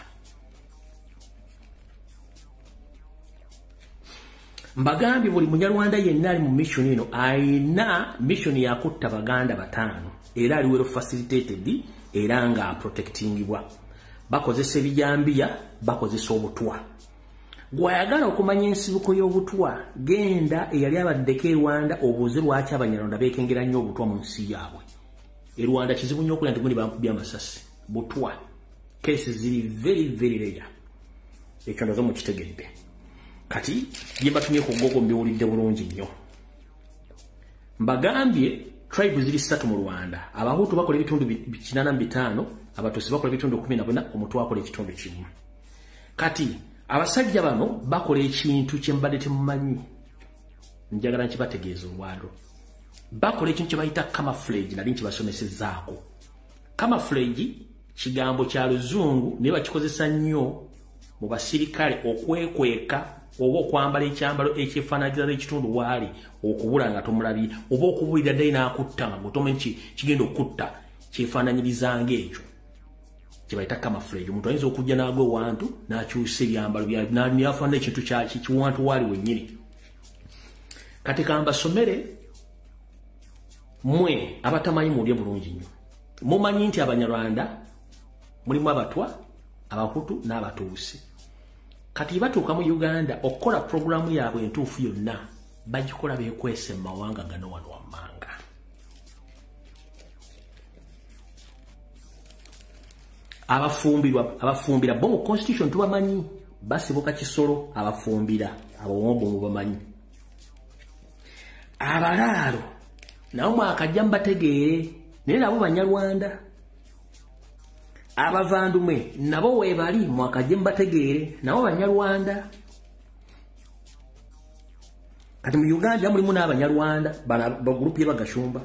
Mbagambye buli Munyarwanda yenna ali mu mission eno ayina mission ya kutta Baganda 5 era ali well facilitated era nga protectingibwa. Bakozesa ebijambiya, bakozesa obutwa. Gwayagala okumanya ensibuko y'obutwa, genda eyali abaddeko e Rwanda obuuze lwaki Abanyarwanda beekengera nnyo obutwa mu nsi yaabwe. E Rwanda kizibu nnyo okulya nti gundi bankubye amasasi. Butwa. Cases ziri very, very rare. Ekyo ndazo mukitegedde. Kati ye batumye ku gogo mbiwulidde bulungi nnyo. Mbagambye tribe ziri 3 mu Rwanda. Abahutu bakola ebitundu 85, Abatusi bakola ebitundu 14, Omutwa akola ekitundu kimu. Kati abasajja bano bakola ekintu kye mbadde temumanyi. Njagala nkibategeeza olwalo. Bakola ekintu kye bayita camouflage, nali nkibasomesezzaako. Camouflage kigambo kya Luzungu ne bakikozesa nnyo mu basirikale okwekweka oba okwambala ekyambalo ekyefaanaanyiriza n'ekitundu waali okubula nga tomulabye oba okubulira ddala n'akutta nga gotomanyi kigenda okutta kyefaanaanyiriza ng'ekyo kye bayita camouflage. Omuntu ayinza okujja n'agwa ewantu n'akyusa ebyambalo n'afaanana ekintu kiwantu waali wennyini. Kati kambasomere mwe abatamanyi mulye bulungi nnyo. Mumanyi nti Abanyarwanda mulimu Abatwa, Abahutu n'Abatuusi. Kati batuuka mu Uganda okukola programu yaabwe entuufu yonna bagikola beekwese mu mawanga gano wano wammanga. abafumbira bo mu constitution tubamanyi basibuka kisolo abafumbira abombo mubamanyi abalaalo nawo mwakajja mbategeere naye nabo Banyarwanda abavandume nabo webali mwakajja mbategeere nabo Banyarwanda kati mu Uganda mulimu n'Abanyarwanda ba group y'Abagashumba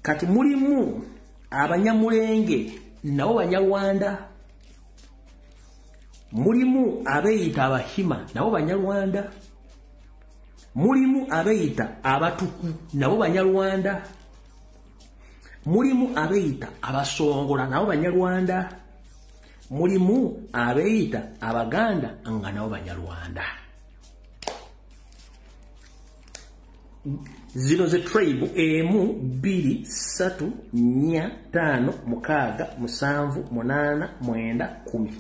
kati mulimu Abanyamulenge nabo Banyarwanda mulimu abeeyita Abahima nabo Banyarwanda mulimu abeeyita Abatuku nabo Banyarwanda mulimu abeeyita Abasongola nabo Banyarwanda mulimu abeeyita Abaganda nga nabo Banyarwanda zino ze tribe 1 2 3 4 5 6 7 8 9 10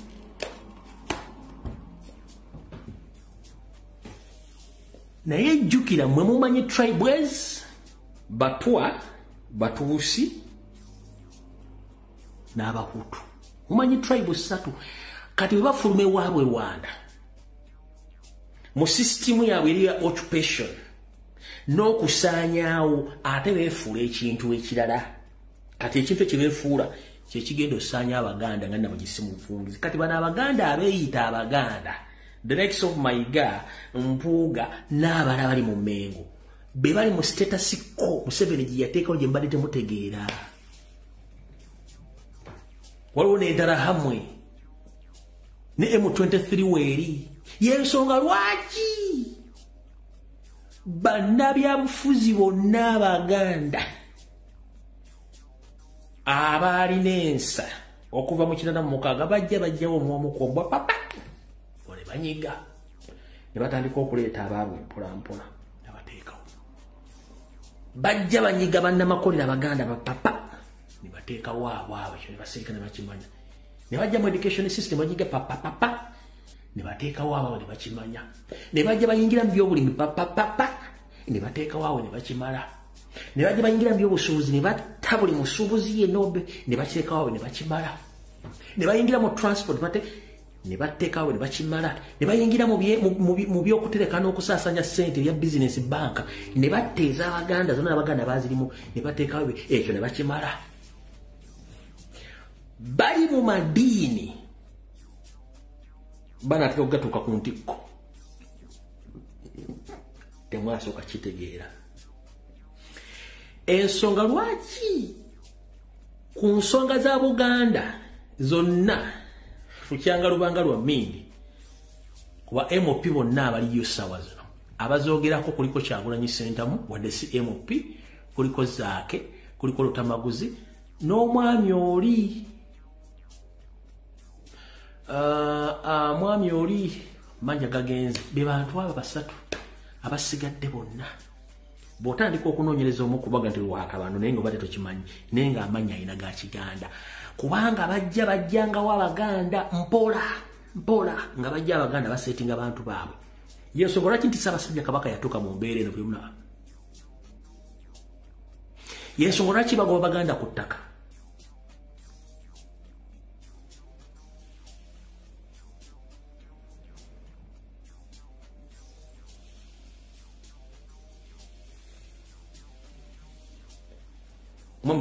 naye jukira mwe mumanyi tribes Batwa Batuusi n'Abahutu mumanyi tribes 3 kati bafulume waabwe Rwanda mu system yaabwe eri ya occupation n'okusaanyaawo ate beefuula ekintu ekirala kati ekintu ekibeefuula kyekigenda osaanya Abaganda nga nabo gisimu bufungizi kati bano Abaganda abeeyita Abaganda the likes of Mayiga Mpuuga n'abalala bali mu Mengo be bali mu status quo Museveni gye yateekawo gye mbadde temutegeera waliwo n'Interahamwe ne M23 weeri y'ensonga lwaki bannabyabufuzi bonna Abaganda abalina ensa okuva mu 1996 bajjawo omwomukombwa papa ole banyiga ne batandika okuleeta abaabwe mpolampola nabateekawo bajja banyiga bannamakolera Abaganda bapapa ne bateekawo abwabwe ekyo ne basirika ne bakimanya ne bajja mu education system banyiga papa ne bateekawo abaabwe ne bakimanya ne bajja bayingira mu byobulimi papa ne bateekawo awo ne bakimala ne bajja bayingira mu byobusuubuzi ne batta buli musuubuzi yennobe ne bateekawo awo ne bakimala ne bayingira mu transport ne bateekawo ne bakimala ne bayingira mu byokutereka n'okusaasanya ssente ya business bank ne batteeza Abaganda zonna Abaganda bazirimu ne bateekawo ekyo ne bakimala bali mu madiini banateka okugatuuka ku ntikko temwasooka kitegeera ensonga lwaki ku nsonga za Buganda zonna tukyanga lubanga lwa Mindi kuba MOP bonna abaliyo ssaawa zino abazoogerako kuliko Kyagulanyi Ssentamu wadde si MOP kuliko Zaake kuliko Lutamaguzi n'omwami oli mwami oli manja gagenze be bantu abo basatu abasigadde bonna bw'otandika okunoonyereza omu kubaga nti lwaka bantu naye nga obadde tokimanyi naye nga amanya alina ga Kiganda kubanga bajjangawo Abaganda mpola nga bajja Abaganda baseetinga abantu baabwe yensonga lwaki nti Ssaabasajja Kabaka yatuuka mu mbeera eno byonna yensonga lwaki bagoba Abaganda ku ttaka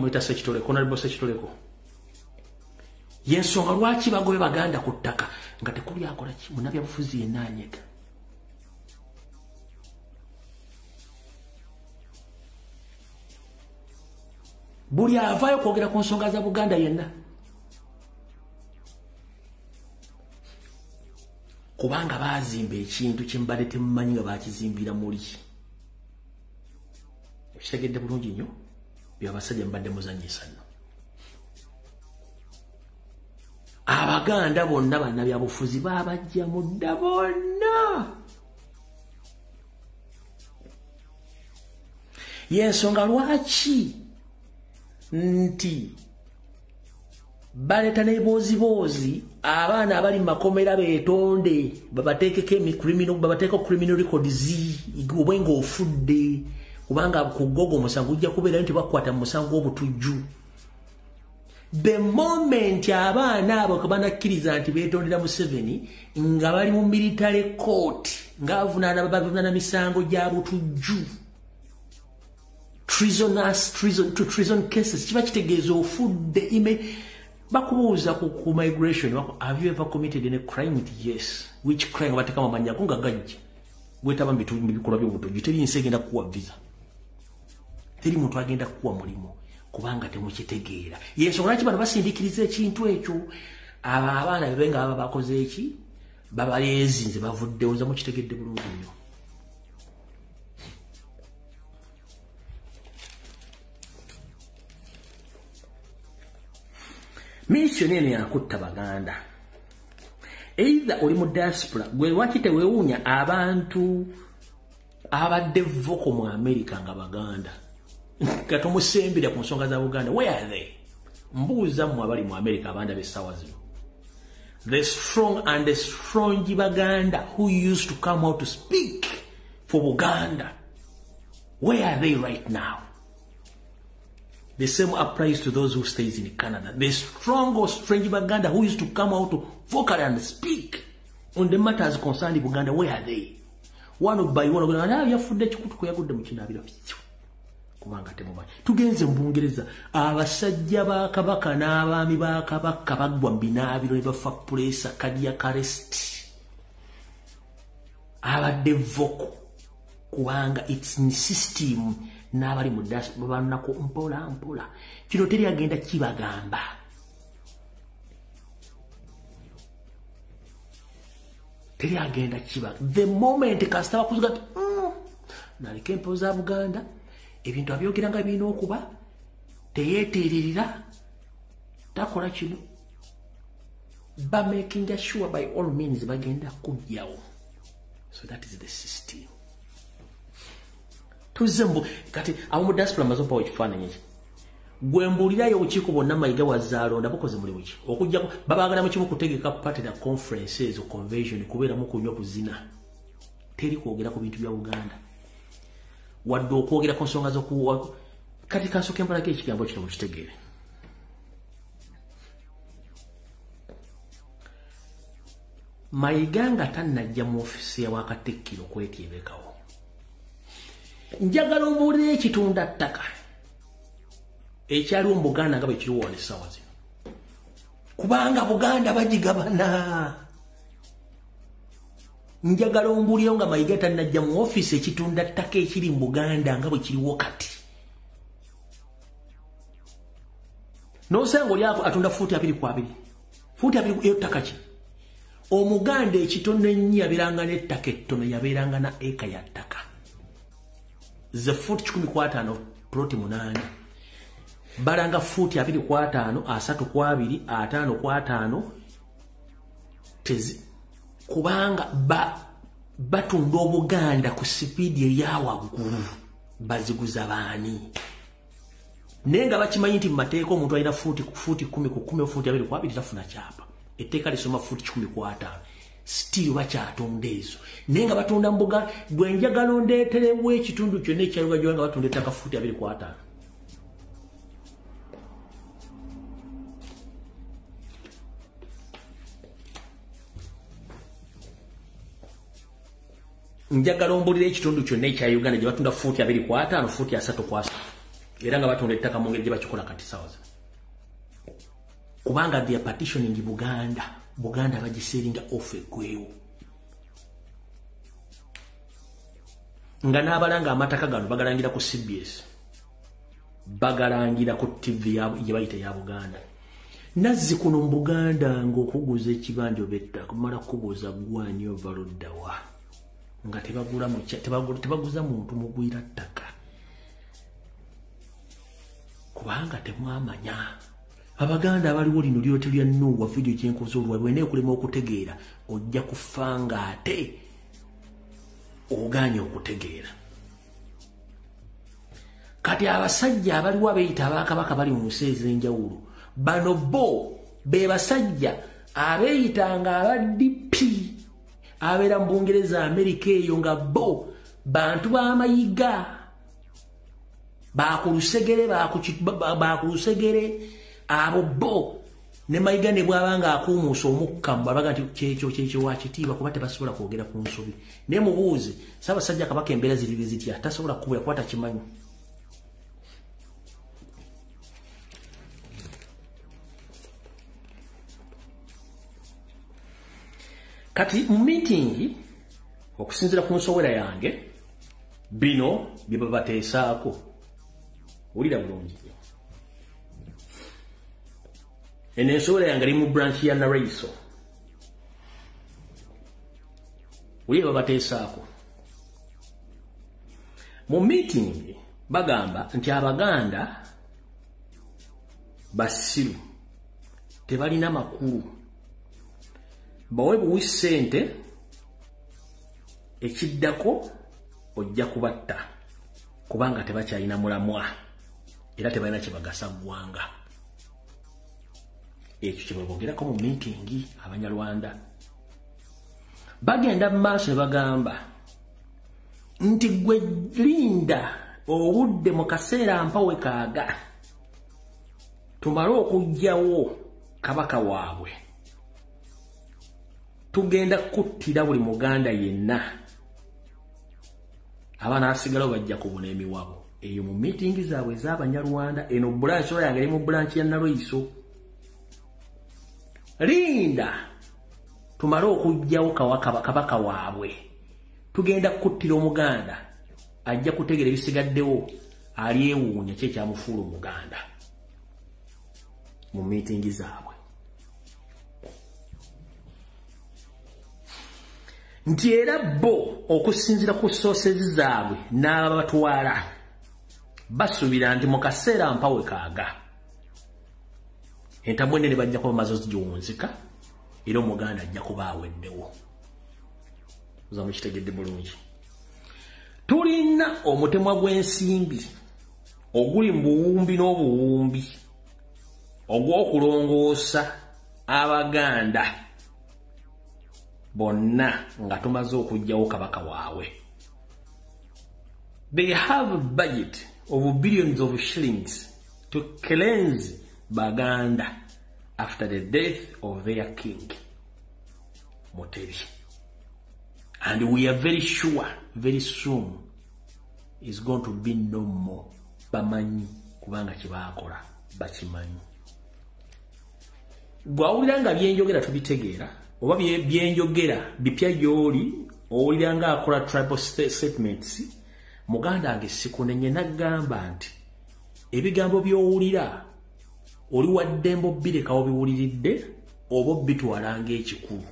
mwita Sekitoleko nalibo Sekitoleko yensonga lwaki bagobe Baganda ku ttaka nga tekuli akola ki munnabyabufuzi yenna anyega buli avaayo kwogera ku nsonga za Buganda yenna kubanga baazimba ekintu kyembadde temumanyi nga bakizimbira muli ekitegedde bulungi nnyo byabasajja mbadde muzanyisa nno Abaganda bonna bannabyabufuzi babajja mudda bonna yensonga lwaki nti baleeta n'eboozibozi abaana abali mu makomera beetonde babateeko criminal records obwenga ofudde kubanga ku gogo omusango ujja kubeera nti bakwata mu musango obutujju The moment abaana abo kabanakkiriza nti beetondera Museveni nga bali mu military court nga bavunaana misango gya butujju treason cases kiba kitegeeza ofudde ime bakubuuza ku migration have you ever committed any crime? Yes. Which crime? Batekama amanya go nga gajje gwetaba mu bikolwa by'obutujju teri nsi egenda kuwa visa teri muntu agenda kuwa mulimu kubanga temukitegeera yensonga lwaki bano basindikiriza ekintu ekyo abaana bebenga baba bakoze eki babaleezinze bavuddewo nza mukitegedde bulungi nnyo. Mission ene yakutta Baganda either oli mu diaspora gwe lwaki teweewuunya abantu abadde voko mu America nga Baganda katomusembera ku nsonga za Buganda. Where are they? Mbuuza mu abali mu America abanda b'essaawa zino, the strong and the strong Baganda who used to come out to speak for Buganda, where are they right now? The same applies to those who stays in Canada. The strong or strange Baganda who used to come out to vocal and speak on the matters concerning Buganda, where are they? One by one, yafudde ekikutu kwe yagudde mu kinaabiro kubanga temumanyi. Tugenze mu Bungereza abasajja ba Kabaka n'abaami ba Kabaka bagwa mu binaabiro ne bafa pulesa cardiac arrest abadde voko kubanga it's in system n'abali mu diaspora banako mpola kino teri agenda kibagamba. Teri agenda kiba the moment kasita bakuzuga nalike mpoza Buganda ebintu abyogera nga bino okuba teyeteererera takola kino ba making sure by all means bagenda kujjawo. So that is the system. Tuzembo kati amu diaspora mazopa wakifaananyi iki gwe mbuulirayo obukiiko bonna Mayiga wazaalonda bukoze mulimu ki okujja babagala mu kimu kutegeka party na conferences o convention kubeera mu kunywa kuzina teri kwogera ku bintu bya Buganda wadde okwogera ku nsonga z'okuwa kati kansooke mbalako ekigambo kino mukitegeere. Mayiga nga tannajja mu ofisi ya Wakatikkiro kwetyebekawo njagala omuwulire ekitunda ttaka ekyaliwo mu Buganda nga bwe kiriwo wano essaawa zino kubanga Buganda bagigabana. Njagala ombuulyewo nga Mayiga tannajja mu ofisi ekitunda ttaka ekiri mu Buganda nga bwe kiriwo kati. N'osanga oli atunda fuuti 2 fuuti 2 eyo ttaka ki Omuganda ekitono ennyo yabeeranga n'ettaka ettono yabeeranga na eka ya ttaka ze fuuti 15 ploti 8 balanga fuuti 2.5 3.2 5.5 tezi kubanga batunda Obuganda ku sipiidi eyawaggulu baziguza baani naye nga bakimanyi nti mu mateeka omuntu alina fuuti 10 ku 10 fuuti 2.2 tafuna kyapa etteeka lisoma fuuti 15 still bakyatunda ezo naye nga batunda mu Buganda gwe njagala ondeeterewo ekitundu kyonna ekyalugajwa nga batunda ettaka fuuti 2.5 njagala ombulira ekitundu kyonna ekya Uganda gye batunda fuuti 2.5 fuuti 3 era nga batunda ettaka mu ngeri gye bakikola kati saawa kubanga they are partitioning Buganda bagiseringa off egwewo nga n'abalanga amataka gano bagalangira ku CBS bagalangira ku TV gye bayita ya Buganda nazzi kuno mu Buganda ng'okuguza ekibanja obetta kumala kuguza gwani overloadawa nga tebaguza muntu mugwira ttaka kubanga temwamanya Abaganda abaliwo lino lyoti lya Nuwa video kyenkoze olwa bwene okulema okutegeera ojja kufanga ate oganye okutegeera. Kati abasajja abaliwo abeeyita abakabaka bali mu nsi ez'enjawulo bano bo be basajja abeeyitanga aba-DP abeera mu Bungereza Amerika eyo nga bo bantu b'amayiga bakulusegere abo bo ne mayiga ne bwabanga akuumusa omukka mbabaga nti kyekyo wakitiibwa kuba tebasobola kwogera ku nsobi naye mubuuze Ssaabasajja Kabaka embeera ziri zitya tasobola kubula kuba takimanyi. Kati mu meeting okusinzira ku nsowera yange bino bye babateesaako wulira bulungi eno ensowera yange ali mu branch ya Naraiso wulira babateesaako mu meeting bagamba nti Abaganda basiru tebalina makulu bawe buwi ssente ekiddako ojja kubatta kubanga tebakyalina mulamwa era tebalina kye bagasa ggwanga. Ekyo kye babogerako mu meeting Abanyarwanda bagenda mu maaso ne bagamba nti gwe linda obudde mu kaseera mpawe kaaga tumale okuggyawo kabaka waabwe tugenda kuttira buli Muganda yenna abaana asigalawo bajja kubuna emiwabo. Eyo mu meeting zaabwe ez'Abanyarwanda eno branch yange eri mu branch ya Naraiso. Linda tumale okuggyawo kabaka waabwe tugenda kuttira Omuganda ajja kutegera ebisigaddewo alyewuunya kye kyamufuula Omuganda mu meeting zaabwe. Nti era bo okusinzira ku sources zaabwe n'abatwala basuubira nti mu kaseera mpawe kaaga entambu ennene bajja kuba bamaze ozigiwunzika era Omuganda ajja kuba aweddewo. Oza mukitegedde bulungi. Tulina omutemwa gw'ensimbi oguli mu buwumbi n'obuwumbi ogw'okulongoosa Abaganda bonna nga tumaze okuggyawo kabaka waabwe. They have a budget of billions of shillings to cleanse Baganda after the death of their king Moteri, and we are very sure very soon is going to be no more. Bamanyi kubanga kibaakola bakimanyi. Gwawulira nga byenjogera tubitegeera oba byenjogera bipya gy'oli owulira nga akola tribal statements. Muganda ange sikunenye n'agamba nti ebigambo by'owulira oli waddembo birekawo biwuliridde oba bitwala ng'ekikulu.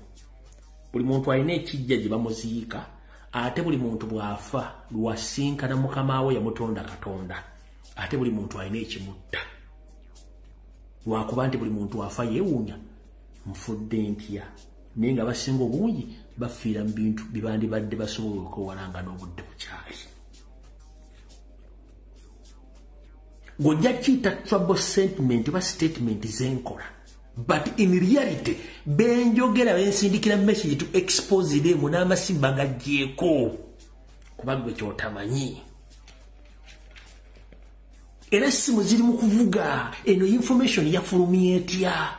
Buli muntu alina ekijja gye bamuziika ate buli muntu bw'afa lwasinkana mukama we yamutonda Katonda ate buli muntu alina ekimutta lwakuba nti buli muntu afa yeewuunya nfudde ntya naye nga basinga obungi bafiira mu bintu bibandibadde basobola okwewalanga n'obudde bukyali. Gojja kiyita trouble sentiment oba statement z'enkola, but in reality benjogera bensindikira message to expose them n'amasimba gaggyeko kuba gwe kyotamanyi. Era essimu ziri mu kuvuga eno information yafulumya etya.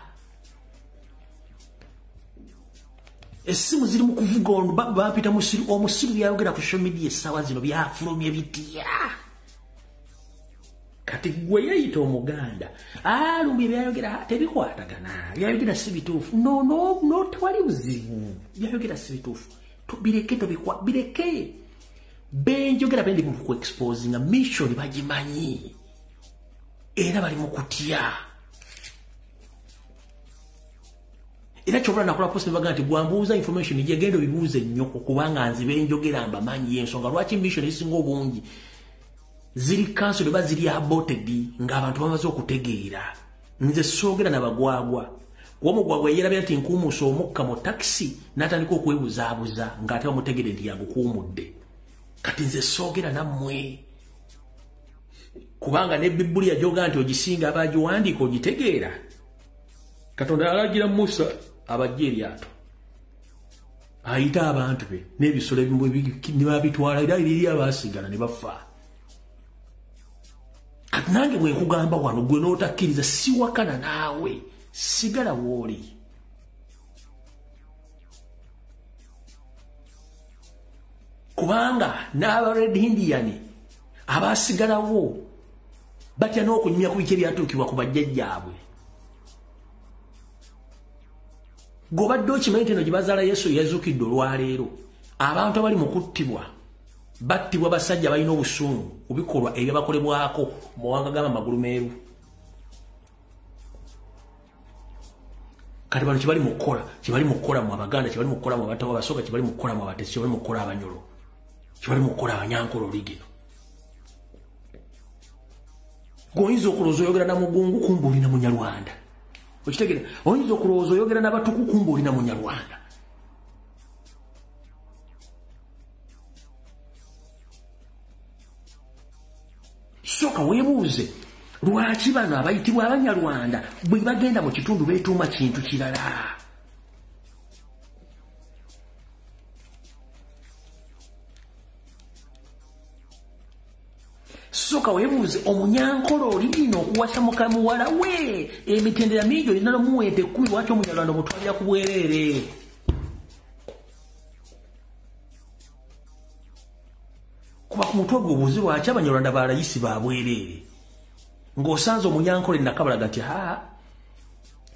Essimu ziri mu kuvuga ono bapita omusiru byayogera ku social media essaawa zino byafulumya bitya. Kati gwe yayita Omuganda Lumbuye byayogera tebikwatagana byayogera si bituufu. No tewali buzibu byayogera si bituufu. Bireke benjogera bendi mu ku exposing a mission bagimanyi era bali mu kutya. Era kyobula nakola post baga nti bwambuuza information gyegendo bibuuze nnyo kubanga nzi benjogera mbamanyi y'ensonga lwaki mission esinga obungi ziri cancelled oba ziri aborted nga abantu bamaze okutegeera. Nze soogera nabagwagwa w'omugwagwa yerabira nti nkuumuusa omukka mu taxi n'atandika okwebuzaabuza ng'ate bamutegere nti yagukuumudde. Kati nze soogera nammwe kubanga ne Bibuli yajoga nti ogisinga abagiwandiika ogitegeera. Katonda alagira Musa abajja eryato ayita abantu be n'ebisolo ebimu ne babitwala era eri abaasigala ne bafa. kati nange bwe nkugamba wano gwe n'otakkiriza siwakana naawe sigala wooli kubanga n'aba Red Indian abasigalawo batya n'okunyumya ku biki ebyatuukibwa ku bajjajjaabwe gobadde okimanyi nti eno gye bazaala Yesu yazuukidde olwaleero abantu abali mu kuttibwa battibwa basajja balina obusungu ku bikolwa ebyabakolebwako mu mawanga g'amagulu meeru kati bano kibali mu kukola mu Abaganda kibali mu kukola mu Abatawa Abasoga kibali mu kukola mu Abatesi kibali mu kukola Abanyolo kibali mu kukola Abanyankole Oligino goyinza okulowooza oyogera na Mugungu kumba olina Munyarwanda okitegera oyinza okulowooza oyogera n'Abatuku kumba olina Munyarwanda soka weebuuze lwaki bano abayitibwa Abanyarwanda bwe bagenda mu kitundu beetuuma kintu kirala soka weebuuze Omunyankole Oligino okuwasa muka muwala we emitendera mingi olina nomuwete 10 lwaki Omunyarwanda omutwalira ku bwereere kuba ku mutwe gwe obuuzi lwaki Abanyarwanda balayisi ba bwereere ng'osanze Omunyankole nakabalaga nti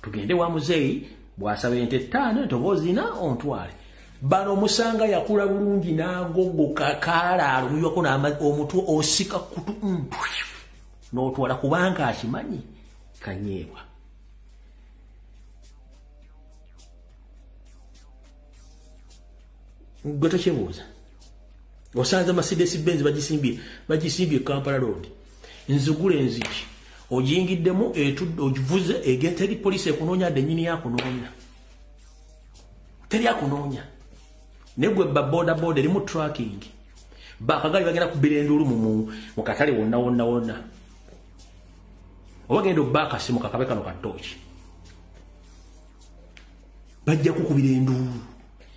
tugende wa muzeeyi bw'asaba ente 5 entoboozi 4 ontwale bano omusanga yakula bulungi n'agogoka kaalaalo muyiwako omutwe osika kutu n'otwala kubanga akimanyi kanyeebwa gwe tokyebuuza osanze Mercedes Benz bagisimbye Kampala Road nzigula enziki ogiyingiddemu ogivuze egenda eri poliisi ekunoonya adde nnyini yakunoonya teri akunoonya negwe boda erimu tracking bakagali bagenda kubira enduulu mu katale wonna obagenda obbaka simu kakabe kano katooki bajja kukubira enduulu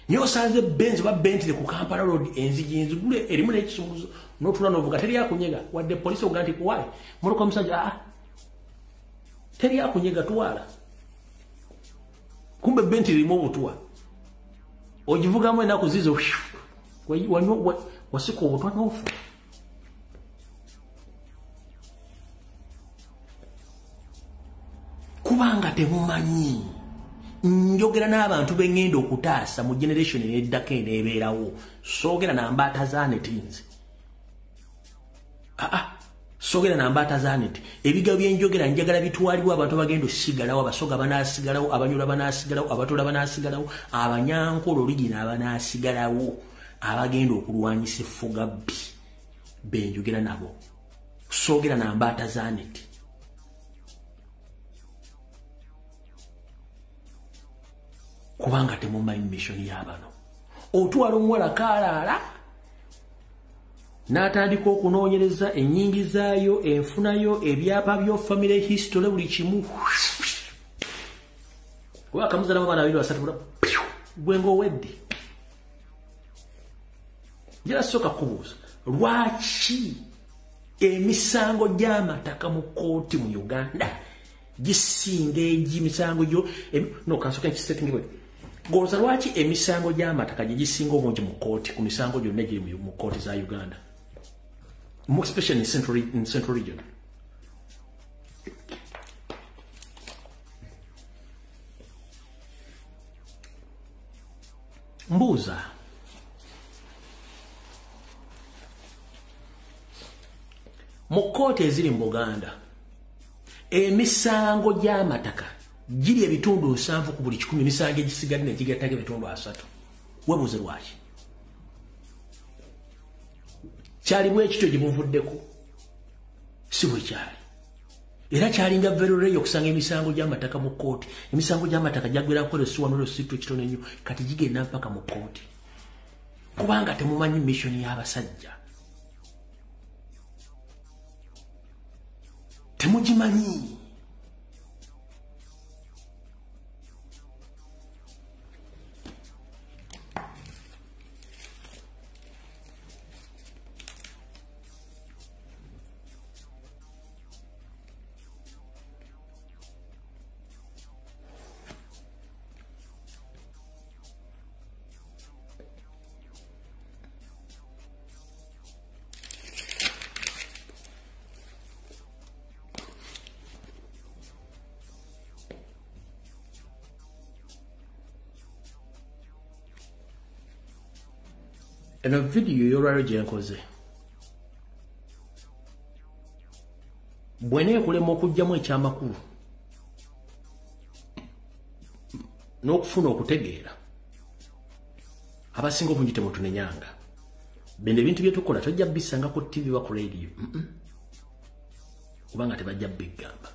niyo osanze Benz babentire ku Kampala Road enzigule erimu n'ekisumuzo n'otula n'ovuga teri akunyega wadde poliisi oga nti kuwaye muluka omusajja teri akunyega twala kumbe bentire erimu obutwa ogivugamu ennaku zizo wasika obutwa n'ofu kubanga temumanyi njogera n'abantu bengenda okutaasa mu generation eddako eneebeerawo soogera nambaata zaanetinze soogera nambaata zaaneti ebigabo byenjogera njagala bitwalibwa abantu bagenda osigalawo Abasoga banaasigalawo Abanyolo banaasigalawo Abatola banaasigalawo Abanyankole Oligino abanaasigalawo abagenda okulwanyisa effugabbi benjogera nabo soogera nambaata zaaneti kubanga temumanyi mission y'abano otwala omuwala kaalaala n'atandika okunoonyereza ennyingizaayo enfunayo ebyapa byo family history buli kimu kuba akamuzaalamu abaana 2 3 gwenga owedde njala soka kubuuza lwaki emisango gy'amataka mu kooti mu Uganda gisinga misango gyo kansoka ekisetingibwe goza lwaki emisango gy'amataka gye gisinga obungi mu kooti ku misango gyonna giri mu kooti za Uganda more especially in central region mbuuza mu kooti eziri mu Buganda emisango gy'amataka giri ebitundu 7 ku buli 10 emisango egisigadde negigattako ebitundu 3 webuuze lwaki kyali bwekityo gye buvuddeko si bwe kyali era kyalinga veroreyo okusanga emisango gy'amataka mu kooti emisango gy'amataka gyagwerako lesuwano lwesitu ekitono ennyo kati gigenda mpaka mu kooti kubanga temumanyi mission y'abasajja temugimanyi eno video y'olwalo gye nkoze bw'eneekulema okugyamu ekyamakulu n'okufuna okutegeera abasinga obungi temutunenyanga bino ebintu bye tukola tojja bisanga ku TV wa ku radio kubanga tebajja biggamba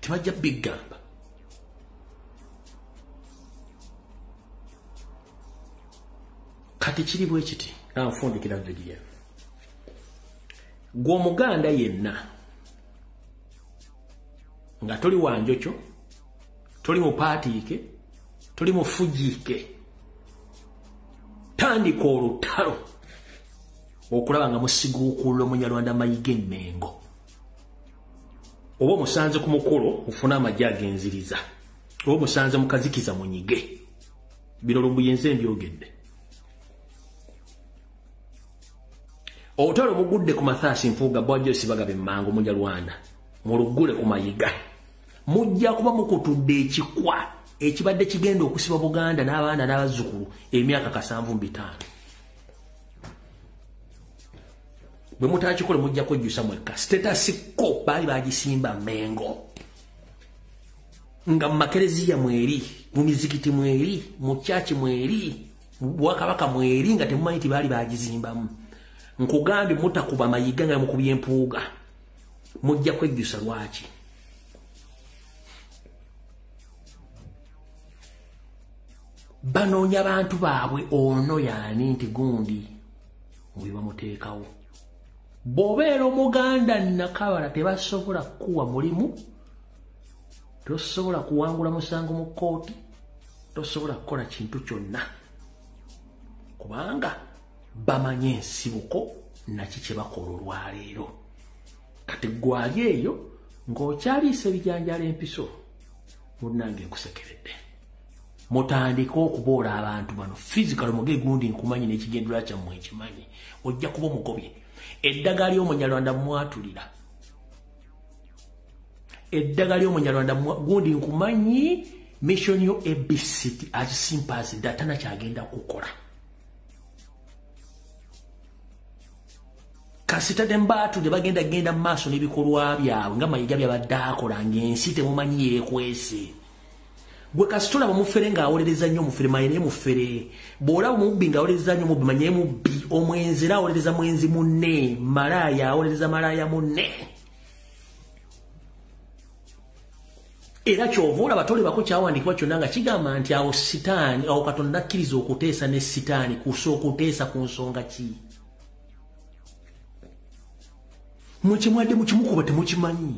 tebajja biggamba kati kiri bwe kiti nanfundikira video gwe Omuganda yenna nga toli wanjocho toli mu paatiike toli mu fujiike tandika olutalo okulaba nga musiguukulula Munyarwanda Mayiga Emmengo oba musanze ku mukolo ufuna amajja agenziriza oba musanze mukazikiza munyige bino Lumbuye nze mbyogedde otalo mugudde ku mathaasi mpuuga bwajjo sibagabe mmango Munyarwanda mulugule ku Mayiga mujja kuba mukutudde ekikwa ekibadde kigenda okusiba Buganda n'abaana n'abazzukulu emyaka 75 bwe mutaakikole mujja kwejjusa mwekka status ko baali bagisimba Mmengo nga mu makereziya mweri mu mizikiti mweri mu kyaki mweri mu Bwakabaka mweri nga temumanyi nti baali bagizimbamu nkugambye mutakuba Mayiga nga mukubye empuuga mujja kwejjusa lwaki banoonya bantu baabwe ono yaani nti gundi bwe bamuteekawo bw'obeera Omuganda nakabala tebasobola kuwa mulimu tosobola kuwangula musango mu kkooti tosobola kukola kintu kyonna kubanga bamanye ensibuko naki kye bakola olwaleero kati gwali eyo ng'okyaliisa ebijanjala empiso munnange nkusekeredde mutandika okuboola abantu bano physical muge gundi nkumanyi n'ekigendera kyammwe ekimanyi ojja kuba omugobye eddagala ly'Omunyarwanda mwatulira eddagala ly'Omunyarwanda gundi nkumanyi mission yo ABCT agisimpas datana kyagenda kukola kasita dembatu de bagenda genda maaso n'ebikolwa byabwe nga Mayiga byabadde akola ng'ensi temumanyi yeekwese gwe kasitola bamufere ng'awolereza nnyo mufere mayine mufere bw'olaba omubbi ng'awolereza nnyo mubbi manye mubbi omwenzera awolereza mwenzi munne malaaya awolereza malaaya munne era kyova olaba tolebako kyawandiikibwa kyonna nga kigamba nti awo sitaani awo Katonda akkiriza okuteesa ne sitaani kusooka okuteesa ku nsonga ki mukimwadde mukimukuba temukimanyi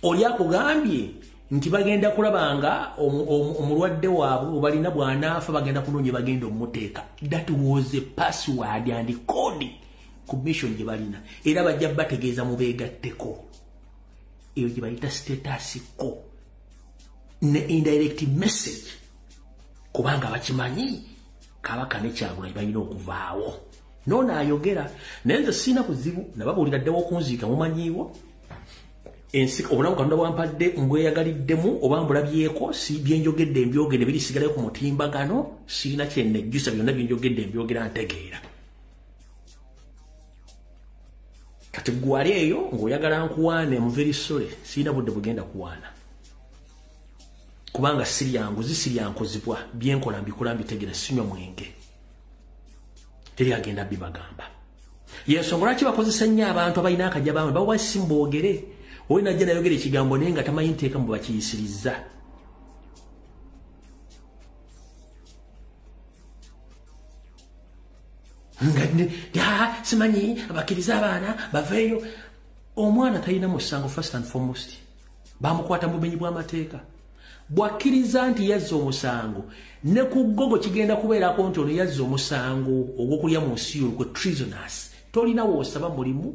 oli akugambye nti bagenda kulabanga omulwadde waabwe balina bwanaafa bagenda kunoonya bagenda omuteeka that was a password and code ku mission gye balina era bajja bategeeza mu beegatteko eyo gye bayita status ko ne indirect message kubanga bakimanyi Kabaka ne Kyagulanyi balina okuvaawo nono ayogera naye nze sina kuzibu nababuulira ddewo okunziika mumanyiiwo ensiko obulamu Katonda bwampadde mbweyagaliddemu oba mbulabyeko si byenjogedde mbyogedde birisigalayo ku mutimbagano sirina kyennejjusa byonna byenjogedde mbyogera ntegeera kati gwali eyo ng'oyagala nkuwaane muverisole sirina budde bugenda kuwaana kubanga siryanguzi siryankozibwa byenkola mbikola mbitegeera sinywa mwenge teri agenda bibagamba yensonga lwaki bakozesa nnyo abantu abalina akajja bamwe bawa essimu boogere oyo najja nayogera ekigambo naye nga tamanyi nteeka mu bakiyisiriza nga simanyi abakkiriza abaana baveeyo omwana talina musango first and foremost bamukwata mu bumenyi bw'amateeka bwakkiriza nti yazza omusango ne ku gogo kigenda kubeerako nti ono yazza omusango ogw'okulya mu nsi yolukwe treasonous tolina woosaba mulimu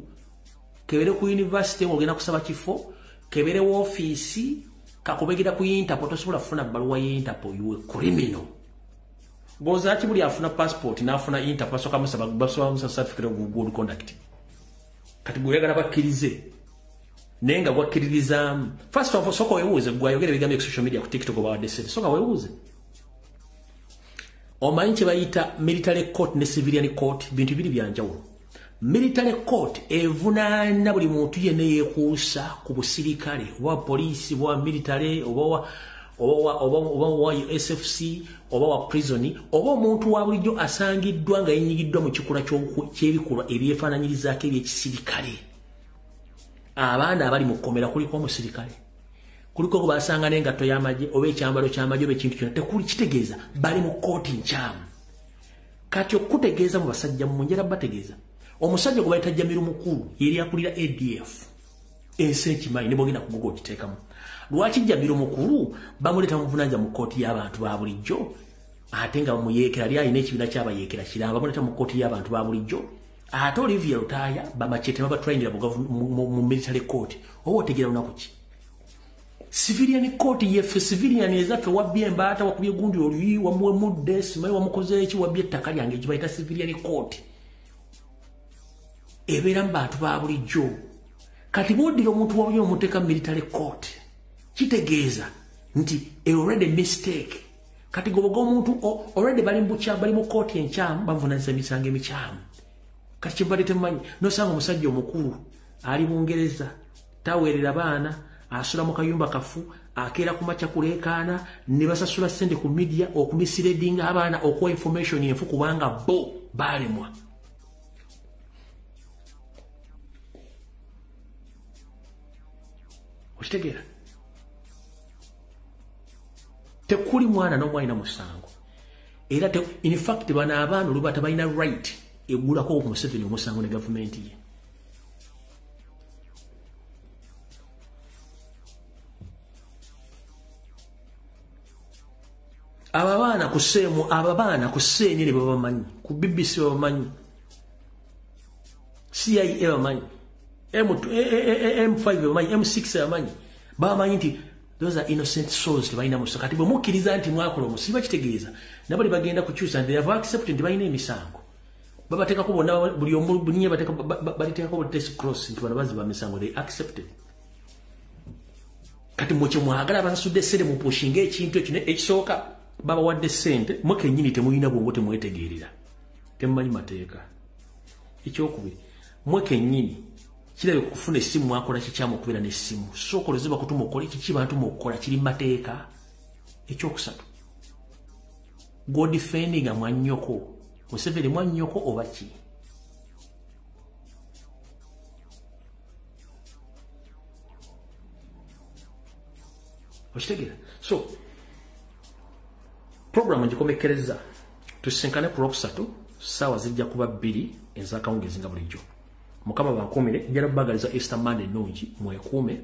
kebere ku university ng'ogenda kusaba kifo kebere wa ofiisi kakubegera ku Interpol tosobola kufuna bbaluwa y'Interpol you a criminal boza ki buli afuna passport n'afuna Interpol soka musaba certificate of good conduct kati bw'oyagala bakkirize nenga gwakkiririza first of all soka weewuuze gwayogera bigambo ku social media ku TikTok oba wadde soka weewuuze omanyi kye bayita military court ne civilian court bintu bibiri byanjawulo military court evunaana buli muntu yenna yeekuusa ku busirikale oba poliisi oba military oba SFC oba wa prison oba omuntu wa bulijjo asangiddwa nga yenyigiddwa mu kikula ky'ebikolwa ebyefaananyirizaako ebyekisirikale abaana abali mu kkomera kuliko omusirikale kuliko basanga n'engatto y'amagye oba ekyambalo ky'amagye oba ekintu kyonna tekuli kitegeeza bali mu kooti nkyamu kati okutegeeza mu basajja mu njera bategeeza omusajja gwe bayita Jamiru mukulu yeri akulira ADF ensi ekimanyi ne bwogenda ku Google okiteekamu lwaki Jamiru mukulu bamuleeta muvunanja mu kooti y'abantu ba bulijjo ate nga bamuyeekera ali alina ekibiina ky'abayeekera kiramba bamuleeta mu kooti y'abantu ba bulijjo ate Olivia Lutaaya bamachete babatwayinira mu military court oba otegeera lunaku ki civilian court yefe civilian ezaffe wabbye embaata wakubye gundi oluyi wamuwemudde simanyi wamukoze eki wabbye ettaka lyange ekibayita civilian court ebeera mu bantu ba bulijjo kati bw'oddira omuntu wabyo omuteeka military court kitegeeza nti already mistake kati goboga omuntu already bali mu court enkyamu bavunanyisa emisango emikyamu kati kyebadde temumanyi nosanga omusajja omukulu ali Bungereza taweerera baana asula mu kayumba kafu akeera ku makya kuleekaana ne basasula ssente ku media okumisiredinga abaana okuwa information enfu kubanga bo baalemwa okitegeera tekuli mwana n'omwalina musango era in fact bana abaana oluba tebalina right egulako ku Museveni omusango ne gavumenti ye ababaana kuseemu ne babamanyi ku BBC babamanyi CIA babamanyi M5 babamanyi M6 babamanyi babamanyi nti those are innocent souls tebalina musango kati bwe mukkiriza nti mwakola omusiba kitegeeza nabali bagenda kukyusa nti they have accepted nti balina emisango babateekako bonna buli omu bulinye baliteekako bu test cross nti bano baziba misango they accepted kati mukye mwagala basasudde ssente mu pushinga ekintu ekyo ekisooka babawadde ssente mwe kennyini temulina bwongo temwetegeerera temumanyi mateeka ekyokubiri mwe kennyini kirabe kufuna essimu mwakola kikyamu okubeera n'essimu sookolezebwa kutuma okole kiki bantu mukukola kiri mu mateeka ekyokusatu godifendinga mwannyoko Museveni mwannyoko oba ki okitegeera so programu ngikomekereza tusinkane ku Lwokusatu ssaawa zijja kuba 2 ez'akawungezi nga bulijjo mukama bankuumire njala bagaliza Easter Monday ennungi mwekuume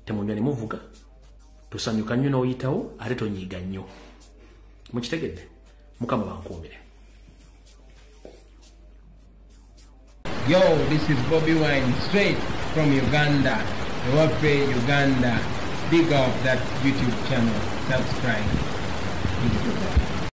temunywa ne muvuga tusanyuka nnyo n'oyitawo ate tonyiiga nnyo mukitegedde mukama bankuumire. Yo, this is Bobby Wine, straight from Uganda. Ewaffe, Uganda. Big up that YouTube channel. Subscribe.